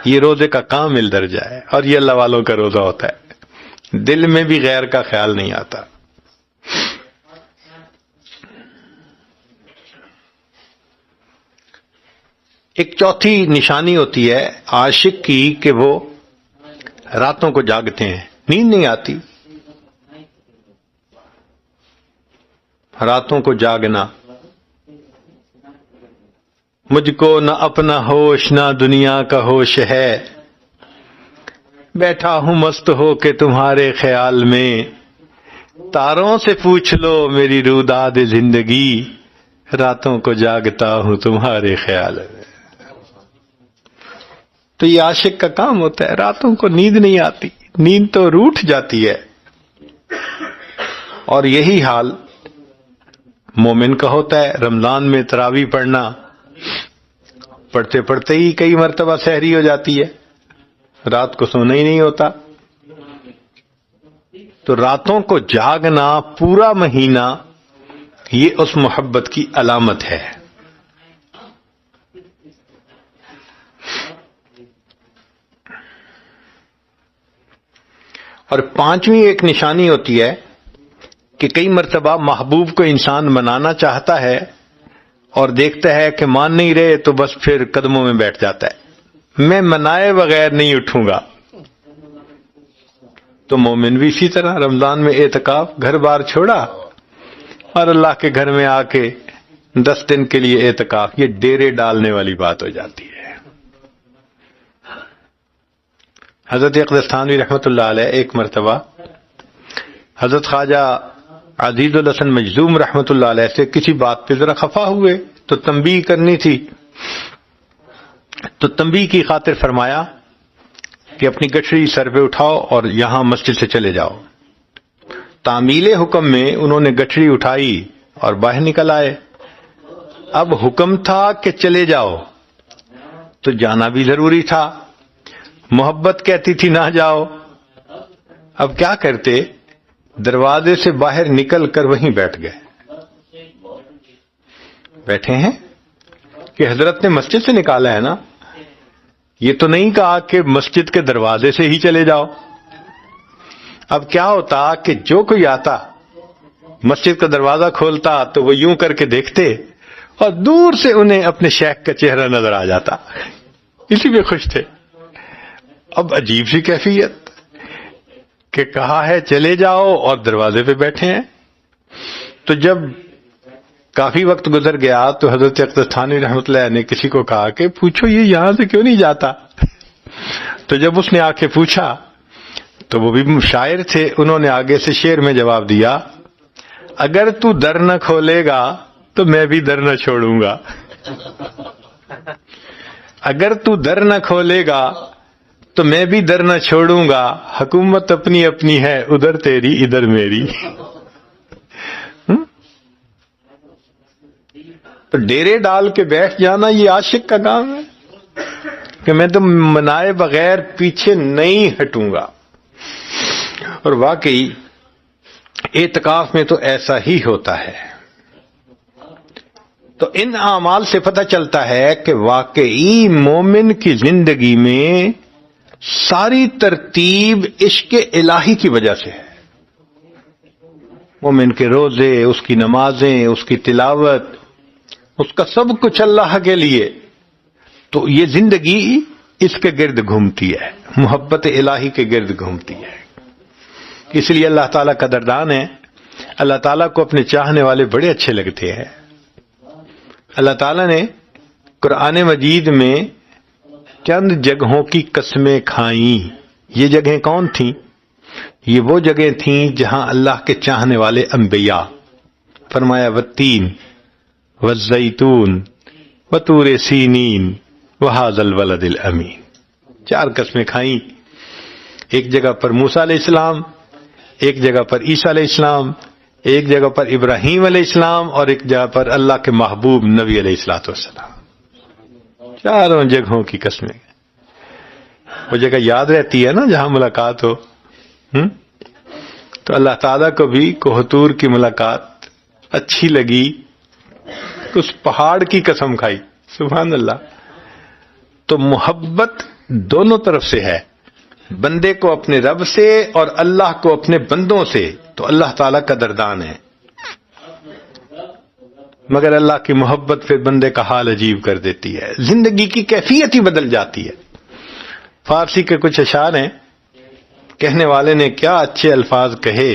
Speaker 1: یہ روزے کا کامل درجہ ہے، اور یہ اللہ والوں کا روزہ ہوتا ہے، دل میں بھی غیر کا خیال نہیں آتا. ایک چوتھی نشانی ہوتی ہے عاشق کی کہ وہ راتوں کو جاگتے ہیں، نیند نہیں آتی. راتوں کو جاگنا، مجھ کو نہ اپنا ہوش نہ دنیا کا ہوش ہے، بیٹھا ہوں مست ہو کے تمہارے خیال میں، تاروں سے پوچھ لو میری روداد زندگی، راتوں کو جاگتا ہوں تمہارے خیال میں. تو یہ عاشق کا کام ہوتا ہے، راتوں کو نیند نہیں آتی، نیند تو روٹھ جاتی ہے. اور یہی حال مومن کا ہوتا ہے. رمضان میں تراویح پڑھنا، پڑھتے پڑھتے ہی کئی مرتبہ سحری ہو جاتی ہے، رات کو سونا ہی نہیں ہوتا. تو راتوں کو جاگنا پورا مہینہ، یہ اس محبت کی علامت ہے. اور پانچویں ایک نشانی ہوتی ہے کہ کئی مرتبہ محبوب کو انسان منانا چاہتا ہے اور دیکھتا ہے کہ مان نہیں رہے تو بس پھر قدموں میں بیٹھ جاتا ہے، میں منائے بغیر نہیں اٹھوں گا. تو مومن بھی اسی طرح رمضان میں اعتکاف، گھر بار چھوڑا اور اللہ کے گھر میں آ کے 10 دن کے لیے اعتکاف، یہ ڈیرے ڈالنے والی بات ہو جاتی ہے. حضرت اقدس تھانوی رحمۃ اللہ علیہ ایک مرتبہ حضرت خواجہ عزیز الحسن مجذوم رحمۃ اللہ علیہ سے کسی بات پہ ذرا خفا ہوئے تو تنبیہ کرنی تھی. تو تنبیہ کی خاطر فرمایا کہ اپنی گٹھڑی سر پہ اٹھاؤ اور یہاں مسجد سے چلے جاؤ. تعمیل حکم میں انہوں نے گٹھڑی اٹھائی اور باہر نکل آئے. اب حکم تھا کہ چلے جاؤ تو جانا بھی ضروری تھا، محبت کہتی تھی نہ جاؤ. اب کیا کرتے؟ دروازے سے باہر نکل کر وہیں بیٹھ گئے. بیٹھے ہیں کہ حضرت نے مسجد سے نکالا ہے نا، یہ تو نہیں کہا کہ مسجد کے دروازے سے ہی چلے جاؤ. اب کیا ہوتا کہ جو کوئی آتا مسجد کا دروازہ کھولتا تو وہ یوں کر کے دیکھتے اور دور سے انہیں اپنے شیخ کا چہرہ نظر آ جاتا، اسی پہ خوش تھے. اب عجیب سی کیفیت کہ کہا ہے چلے جاؤ اور دروازے پہ بیٹھے ہیں. تو جب کافی وقت گزر گیا تو حضرت اقدس تھانوی رحمۃ اللہ نے کسی کو کہا کہ پوچھو یہ یہاں سے کیوں نہیں جاتا. تو جب اس نے آ کے پوچھا تو وہ بھی شاعر تھے، انہوں نے آگے سے شعر میں جواب دیا، اگر تو در نہ کھولے گا تو میں بھی در نہ چھوڑوں گا. اگر تو در نہ کھولے گا تو میں بھی در نہ چھوڑوں گا، حکومت اپنی اپنی ہے، ادھر تیری ادھر میری. تو ڈیرے ڈال کے بیٹھ جانا یہ عاشق کا کام ہے کہ میں تو منائے بغیر پیچھے نہیں ہٹوں گا. اور واقعی اعتکاف میں تو ایسا ہی ہوتا ہے. تو ان اعمال سے پتہ چلتا ہے کہ واقعی مومن کی زندگی میں ساری ترتیب عشق الہی کی وجہ سے ہے. مومن کے روزے، اس کی نمازیں، اس کی تلاوت، اس کا سب کچھ اللہ کے لیے. تو یہ زندگی اس کے گرد گھومتی ہے، محبت الہی کے گرد گھومتی ہے. اس لیے اللہ تعالیٰ قدردان ہے، اللہ تعالیٰ کو اپنے چاہنے والے بڑے اچھے لگتے ہیں. اللہ تعالیٰ نے قرآن مجید میں چند جگہوں کی قسمیں کھائیں. یہ جگہیں کون تھیں؟ یہ وہ جگہیں تھیں جہاں اللہ کے چاہنے والے انبیاء، فرمایا والتین والزیتون وطور سینین وہذا البلد الامین. 4 قسمیں کھائیں. ایک جگہ پر موسیٰ علیہ السلام، ایک جگہ پر عیسیٰ علیہ السلام، ایک جگہ پر ابراہیم علیہ السلام، اور ایک جگہ پر اللہ کے محبوب نبی علیہ السلام. چاروں جگہوں کی قسمیں. وہ جگہ یاد رہتی ہے نا جہاں ملاقات ہو. تو اللہ تعالیٰ کو بھی کوہ کی ملاقات اچھی لگی، اس پہاڑ کی قسم کھائی. سبحان اللہ. تو محبت دونوں طرف سے ہے، بندے کو اپنے رب سے اور اللہ کو اپنے بندوں سے. تو اللہ تعالیٰ قدردان ہے، مگر اللہ کی محبت پھر بندے کا حال عجیب کر دیتی ہے، زندگی کی کیفیت ہی بدل جاتی ہے. فارسی کے کچھ اشعار ہیں، کہنے والے نے کیا اچھے الفاظ کہے،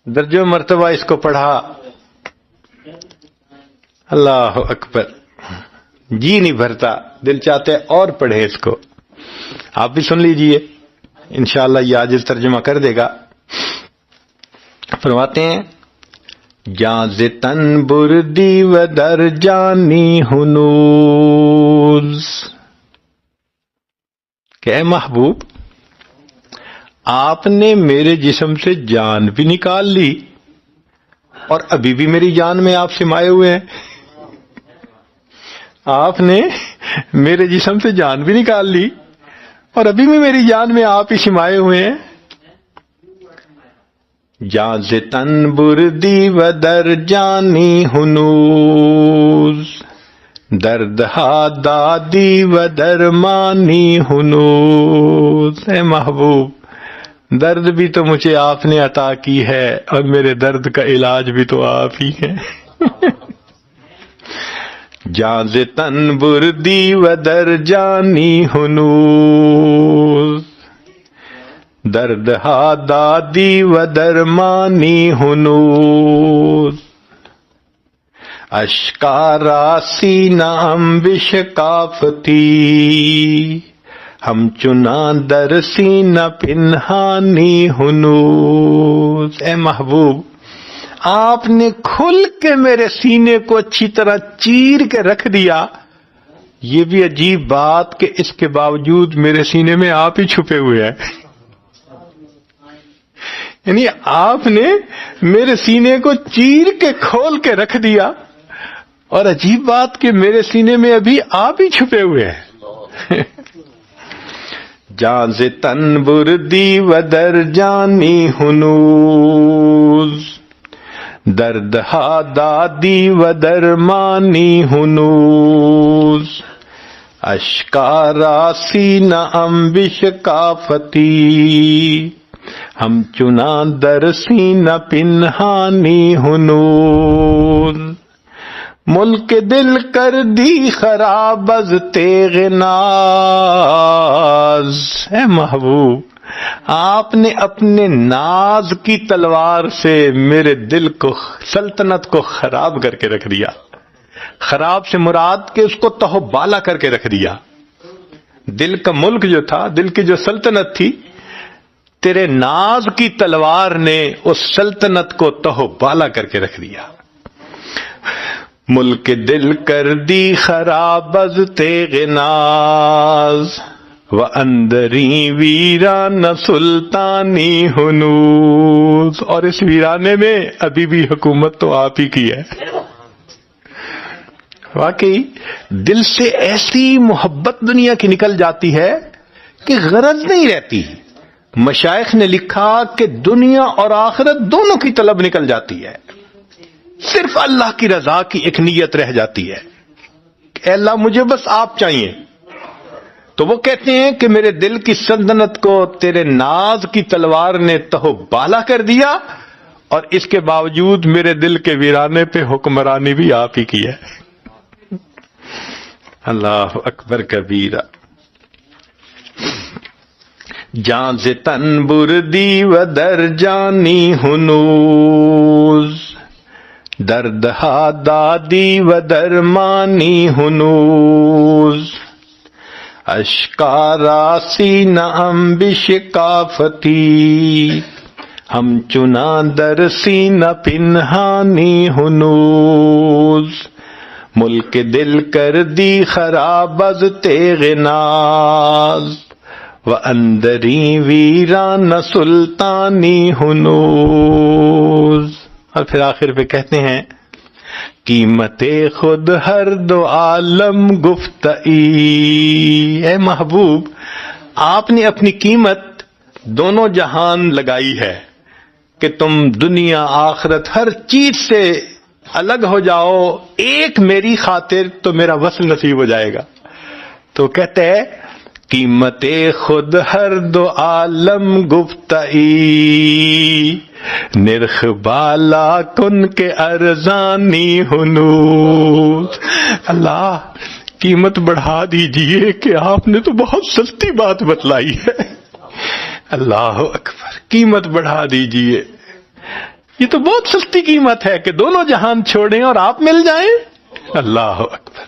Speaker 1: درجوں مرتبہ اس کو پڑھا، اللہ اکبر، جی نہیں بھرتا، دل چاہتے اور پڑھے اس کو. آپ بھی سن لیجئے، انشاءاللہ یہ عاجز ترجمہ کر دے گا. فرماتے ہیں جاز تن بردی و در جانی ہنوز، کہ اے محبوب آپ نے میرے جسم سے جان بھی نکال لی اور ابھی بھی میری جان میں آپ سمائے ہوئے ہیں. آپ نے میرے جسم سے جان بھی نکال لی اور ابھی بھی میری جان میں آپ ہی سمائے ہوئے ہیں. جاز تن بردی و در جانی ہنوز، درد ہا دادی و درمانی ہنوز. اے محبوب درد بھی تو مجھے آپ نے عطا کی ہے اور میرے درد کا علاج بھی تو آپ ہی ہیں. جاز تن بردی و در جانی ہنوز، درد ہا دادی و درمانی ہنوز. اشکارا سینہ امبش کافتی، ہم چنا در سینہ پنہانی ہنوز. اے محبوب آپ نے کھل کے میرے سینے کو اچھی طرح چیر کے رکھ دیا. یہ بھی عجیب بات کہ اس کے باوجود میرے سینے میں آپ ہی چھپے ہوئے ہیں. یعنی آپ نے میرے سینے کو چیر کے کھول کے رکھ دیا اور عجیب بات کہ میرے سینے میں ابھی آپ ہی چھپے ہوئے ہیں. جاز تن بردی و در جانی ہنوز، درد ہا دادی و درمانی ہنوز. اشکارا سینہ امبش کافتی، ہم چنا در سینہ پنہانی ہنوز. ملک دل کر دی خراب از تیغ ناز. اے محبوب آپ نے اپنے ناز کی تلوار سے میرے دل کو، سلطنت کو خراب کر کے رکھ دیا. خراب سے مراد کہ اس کو تہو بالا کر کے رکھ دیا. دل کا ملک جو تھا، دل کی جو سلطنت تھی، تیرے ناز کی تلوار نے اس سلطنت کو تہو بالا کر کے رکھ دیا. ملک دل کر دی خراب از تیغ ناز، و اندری ویران سلطانی ہنوز. اور اس ویرانے میں ابھی بھی حکومت تو آپ ہی کی ہے. واقعی دل سے ایسی محبت دنیا کی نکل جاتی ہے کہ غرض نہیں رہتی. مشائخ نے لکھا کہ دنیا اور آخرت دونوں کی طلب نکل جاتی ہے، صرف اللہ کی رضا کی ایک نیت رہ جاتی ہے کہ اے اللہ مجھے بس آپ چاہیے. تو وہ کہتے ہیں کہ میرے دل کی سلطنت کو تیرے ناز کی تلوار نے تہو بالا کر دیا اور اس کے باوجود میرے دل کے ویرانے پہ حکمرانی بھی آپ ہی کی ہے. اللہ اکبر کبیرہ. جاز تن بردی و در جانی ہنوز، درد ہا دادی و درمانی ہنوز. اشکارا سینہ امبش کافتی، ہم چنا در سینہ پنہانی ہنوز. ملک دل کر دی خراب از تیغ ناز، و اندری ویران سلطانی ہنوز. اور پھر آخر پہ کہتے ہیں قیمت خود ہر دو عالم گفتئی. اے محبوب، آپ نے اپنی قیمت دونوں جہان لگائی ہے کہ تم دنیا آخرت ہر چیز سے الگ ہو جاؤ، ایک میری خاطر تو میرا وصل نصیب ہو جائے گا. تو کہتے ہیں قیمت خود ہر دو عالم گفتئی، نرخ بالا کن کے ارزانی ہنوز. اللہ قیمت بڑھا دیجئے کہ آپ نے تو بہت سستی بات بتلائی ہے. اللہ اکبر، قیمت بڑھا دیجئے، یہ تو بہت سستی قیمت ہے کہ دونوں جہان چھوڑیں اور آپ مل جائیں. اللہ اکبر.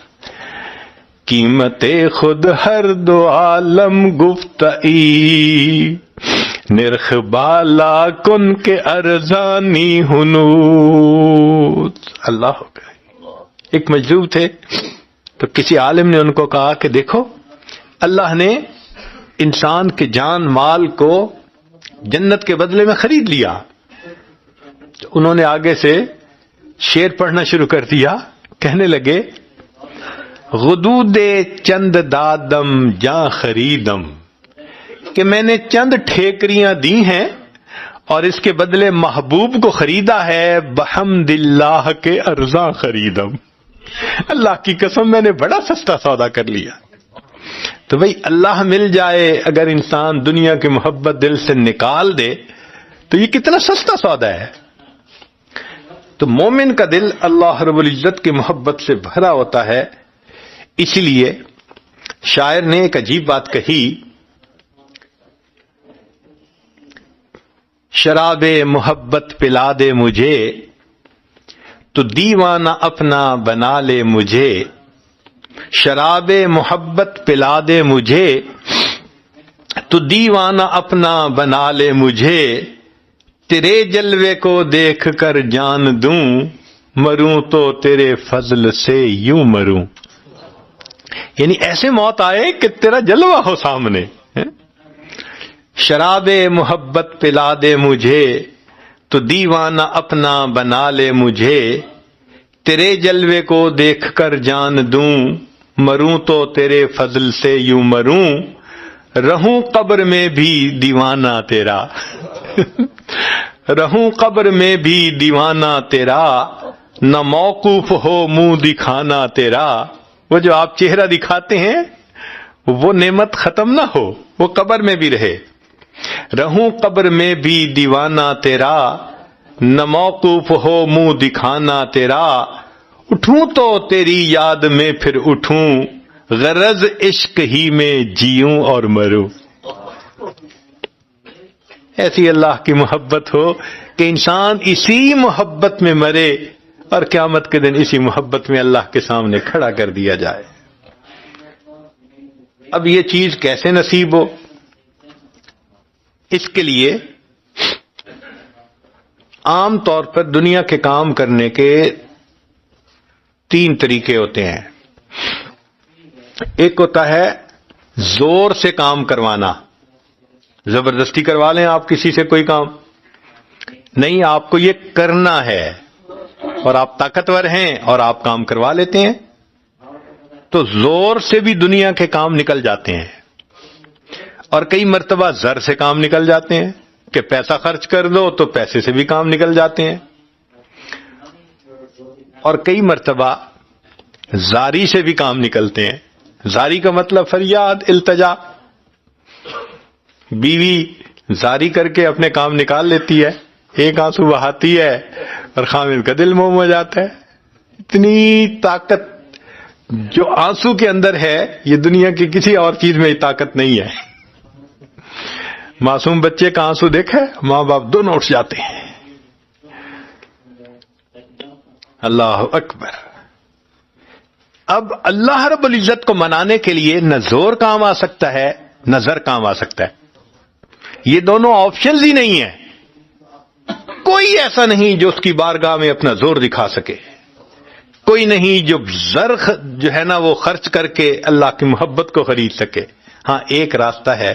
Speaker 1: قیمت خود ہر دو عالم گفتئی، نرخ بالا کن کے ارزانی ہنوز. اللہ اکبر. ایک مجذوب تھے تو کسی عالم نے ان کو کہا کہ دیکھو، اللہ نے انسان کے جان مال کو جنت کے بدلے میں خرید لیا. تو انہوں نے آگے سے شعر پڑھنا شروع کر دیا. کہنے لگے غدود چند دادم جاں خریدم، کہ میں نے چند ٹھیکریاں دی ہیں اور اس کے بدلے محبوب کو خریدا ہے. بحمد اللہ کے ارزاں خریدم. اللہ کی قسم میں نے بڑا سستا سودا کر لیا. تو بھئی اللہ مل جائے، اگر انسان دنیا کی محبت دل سے نکال دے تو یہ کتنا سستا سودا ہے. تو مومن کا دل اللہ رب العزت کی محبت سے بھرا ہوتا ہے. اسی لیے شاعر نے ایک عجیب بات کہی، شراب محبت پلا دے مجھے تو دیوانہ اپنا بنا لے مجھے. شراب محبت پلا دے مجھے تو دیوانہ اپنا بنا لے مجھے. تیرے جلوے کو دیکھ کر جان دوں، مروں تو تیرے فضل سے یوں مروں. یعنی ایسے موت آئے کہ تیرا جلوہ ہو سامنے. شراب محبت پلا دے مجھے تو دیوانہ اپنا بنا لے مجھے. تیرے جلوے کو دیکھ کر جان دوں، مروں تو تیرے فضل سے یوں مروں. رہوں قبر میں بھی دیوانہ تیرا رہوں قبر میں بھی دیوانہ تیرا. نہ موقوف ہو منہ دکھانا تیرا. وہ جو آپ چہرہ دکھاتے ہیں وہ نعمت ختم نہ ہو، وہ قبر میں بھی رہے. رہوں قبر میں بھی دیوانہ تیرا، نہ موقوف ہو منہ دکھانا تیرا. اٹھوں تو تیری یاد میں پھر اٹھوں، غرض عشق ہی میں جیوں اور مروں. ایسی اللہ کی محبت ہو کہ انسان اسی محبت میں مرے اور قیامت کے دن اسی محبت میں اللہ کے سامنے کھڑا کر دیا جائے. اب یہ چیز کیسے نصیب ہو؟ اس کے لیے عام طور پر دنیا کے کام کرنے کے 3 طریقے ہوتے ہیں. ایک ہوتا ہے زور سے کام کروانا، زبردستی کروا لیں آپ کسی سے کوئی کام. نہیں، آپ کو یہ کرنا ہے اور آپ طاقتور ہیں اور آپ کام کروا لیتے ہیں. تو زور سے بھی دنیا کے کام نکل جاتے ہیں، اور کئی مرتبہ زر سے کام نکل جاتے ہیں کہ پیسہ خرچ کر دو تو پیسے سے بھی کام نکل جاتے ہیں. اور کئی مرتبہ زاری سے بھی کام نکلتے ہیں. زاری کا مطلب فریاد، التجا. بیوی زاری کر کے اپنے کام نکال لیتی ہے، ایک آنسو بہاتی ہے اور خامد کا دل موم ہو جاتا ہے. اتنی طاقت جو آنسو کے اندر ہے، یہ دنیا کی کسی اور چیز میں طاقت نہیں ہے. معصوم بچے کا آنسو دیکھے، ماں باپ دونوں اٹھ جاتے ہیں. اللہ اکبر. اب اللہ رب العزت کو منانے کے لیے نہ زور کام آ سکتا ہے نہ زر کام آ سکتا ہے. یہ دونوں آپشنز ہی نہیں ہیں. کوئی ایسا نہیں جو اس کی بارگاہ میں اپنا زور دکھا سکے. کوئی نہیں جو زر جو ہے نا وہ خرچ کر کے اللہ کی محبت کو خرید سکے. ہاں، ایک راستہ ہے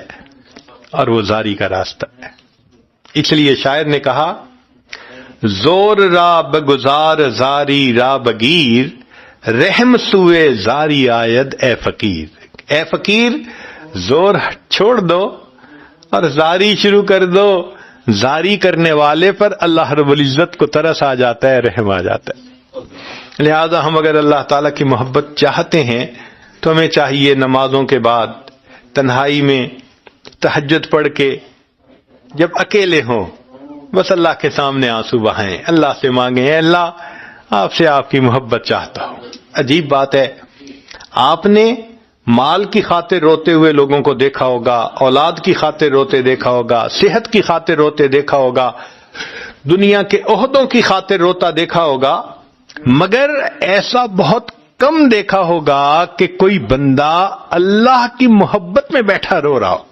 Speaker 1: اور وہ زاری کا راستہ ہے. اس لیے شاعر نے کہا زور را بگزار زاری را بگیر، رحم سوئے زاری آید اے فقیر۔ اے فقیر زور چھوڑ دو اور زاری شروع کر دو۔ زاری کرنے والے پر اللہ رب العزت کو ترس آ جاتا ہے، رحم آ جاتا ہے۔ لہذا ہم اگر اللہ تعالیٰ کی محبت چاہتے ہیں تو ہمیں چاہیے نمازوں کے بعد تنہائی میں تہجد پڑھ کے جب اکیلے ہوں بس اللہ کے سامنے آنسو بہائیں، اللہ سے مانگیں، اے اللہ آپ سے آپ کی محبت چاہتا ہوں۔ عجیب بات ہے، آپ نے مال کی خاطر روتے ہوئے لوگوں کو دیکھا ہوگا، اولاد کی خاطر روتے دیکھا ہوگا، صحت کی خاطر روتے دیکھا ہوگا، دنیا کے عہدوں کی خاطر روتا دیکھا ہوگا، مگر ایسا بہت کم دیکھا ہوگا کہ کوئی بندہ اللہ کی محبت میں بیٹھا رو رہا ہو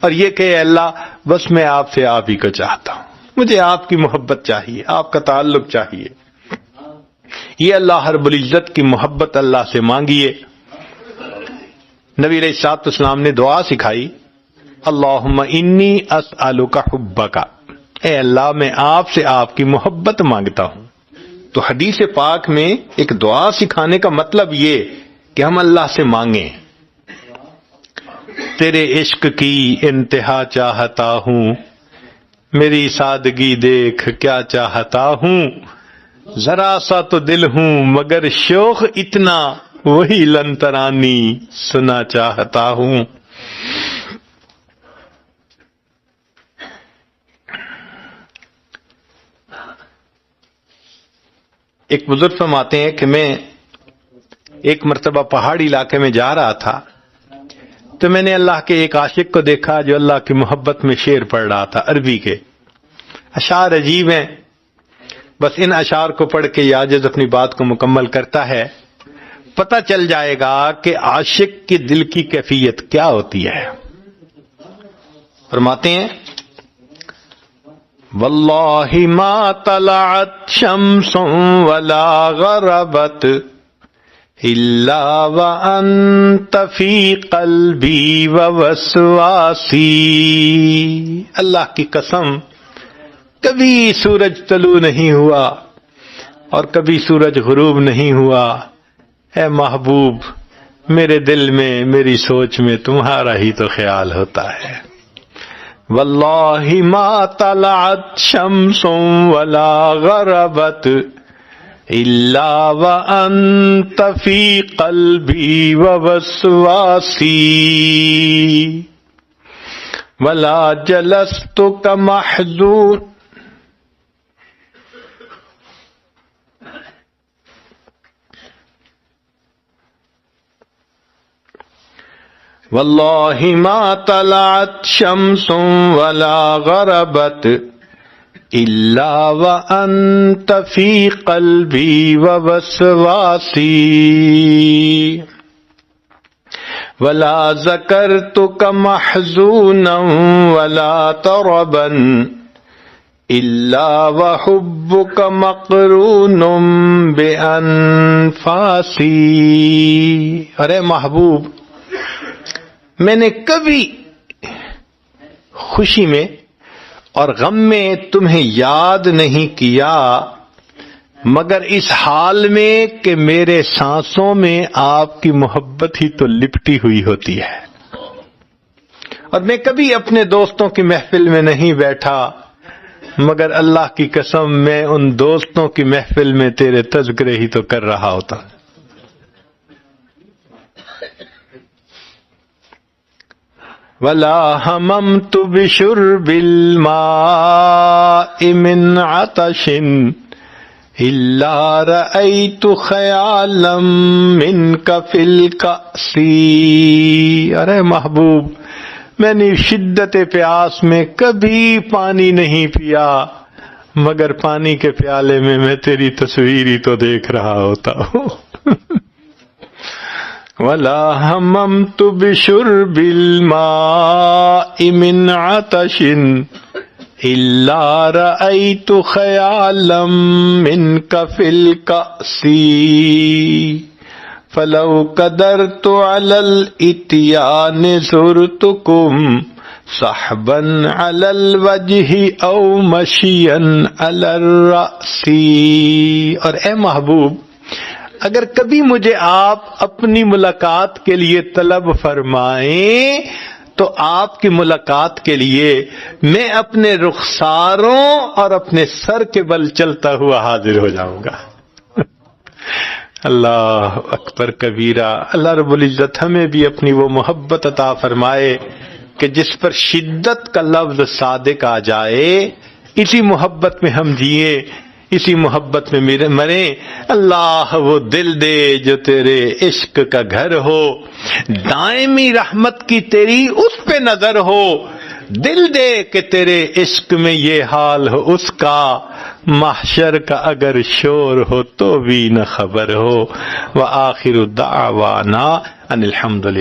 Speaker 1: اور یہ کہ اے اللہ بس میں آپ سے آپ ہی کو چاہتا ہوں، مجھے آپ کی محبت چاہیے، آپ کا تعلق چاہیے۔ یہ اللہ رب العزت کی محبت اللہ سے مانگیے۔ نبی علیہ الصلوۃ والسلام نے دعا سکھائی، اللہم انی اسألک حبک، اے اللہ میں آپ سے آپ کی محبت مانگتا ہوں۔ تو حدیث پاک میں ایک دعا سکھانے کا مطلب یہ کہ ہم اللہ سے مانگیں، تیرے عشق کی انتہا چاہتا ہوں، میری سادگی دیکھ کیا چاہتا ہوں، ذرا سا تو دل ہوں مگر شوق اتنا، وہی لن ترانی سنا چاہتا ہوں۔ ایک بزرگ فرماتے ہیں کہ میں ایک مرتبہ پہاڑی علاقے میں جا رہا تھا تو میں نے اللہ کے ایک عاشق کو دیکھا جو اللہ کی محبت میں شعر پڑھ رہا تھا، عربی کے اشعار عجیب ہیں، بس ان اشعار کو پڑھ کے یہ عاجز اپنی بات کو مکمل کرتا ہے، پتہ چل جائے گا کہ عاشق کے دل کی کیفیت کیا ہوتی ہے۔ فرماتے ہیں واللہ ما طلعت شمس ولا غربت الا وانت فی قلبی ووسواسی، اللہ کی قسم کبھی سورج طلوع نہیں ہوا اور کبھی سورج غروب نہیں ہوا، اے محبوب میرے دل میں میری سوچ میں تمہارا ہی تو خیال ہوتا ہے۔ واللہ ما طلعت شمس ولا غربت الا وانت فی قلبی ووسواسی، ولا جلست کمحزون واللہ ما طلعت شمس ولا غربت الا وانت فی قلبی ووسواسی، ولا ذکرتک محزونا ولا طربا الا وحبک مقرون بانفاسی، ارے محبوب میں نے کبھی خوشی میں اور غم میں تمہیں یاد نہیں کیا مگر اس حال میں کہ میرے سانسوں میں آپ کی محبت ہی تو لپٹی ہوئی ہوتی ہے، اور میں کبھی اپنے دوستوں کی محفل میں نہیں بیٹھا مگر اللہ کی قسم میں ان دوستوں کی محفل میں تیرے تذکرے ہی تو کر رہا ہوتا۔ ولا هممت بشرب الماء من عطش الا رأيت خیالا منك في الكأس، ارے محبوب میں نے شدت پیاس میں کبھی پانی نہیں پیا مگر پانی کے پیالے میں میں تیری تصویر ہی تو دیکھ رہا ہوتا ہوں۔ ولا هممت بشرب الماء من عطش الا رأيت خیالا منك في الكأس، فلو قدرت على الاتيان زرتكم صحبن علی الوجہ او مشین علی الرأس. اور اے محبوب، اگر کبھی مجھے آپ اپنی ملاقات کے لیے طلب فرمائیں تو آپ کی ملاقات کے لیے میں اپنے رخساروں اور اپنے سر کے بل چلتا ہوا حاضر ہو جاؤں گا. اللہ اکبر کبیرہ. اللہ رب العزت ہمیں بھی اپنی وہ محبت عطا فرمائے کہ جس پر شدت کا لفظ صادق آ جائے، اسی محبت میں ہم جئیں، اسی محبت میں مریں. اللہ وہ دل دے جو تیرے عشق کا گھر ہو، دائمی رحمت کی تیری اس پہ نظر ہو. دل دے کہ تیرے عشق میں یہ حال ہو اس کا، محشر کا اگر شور ہو تو بھی نہ خبر ہو. وآخر دعوانا ان الحمدللہ.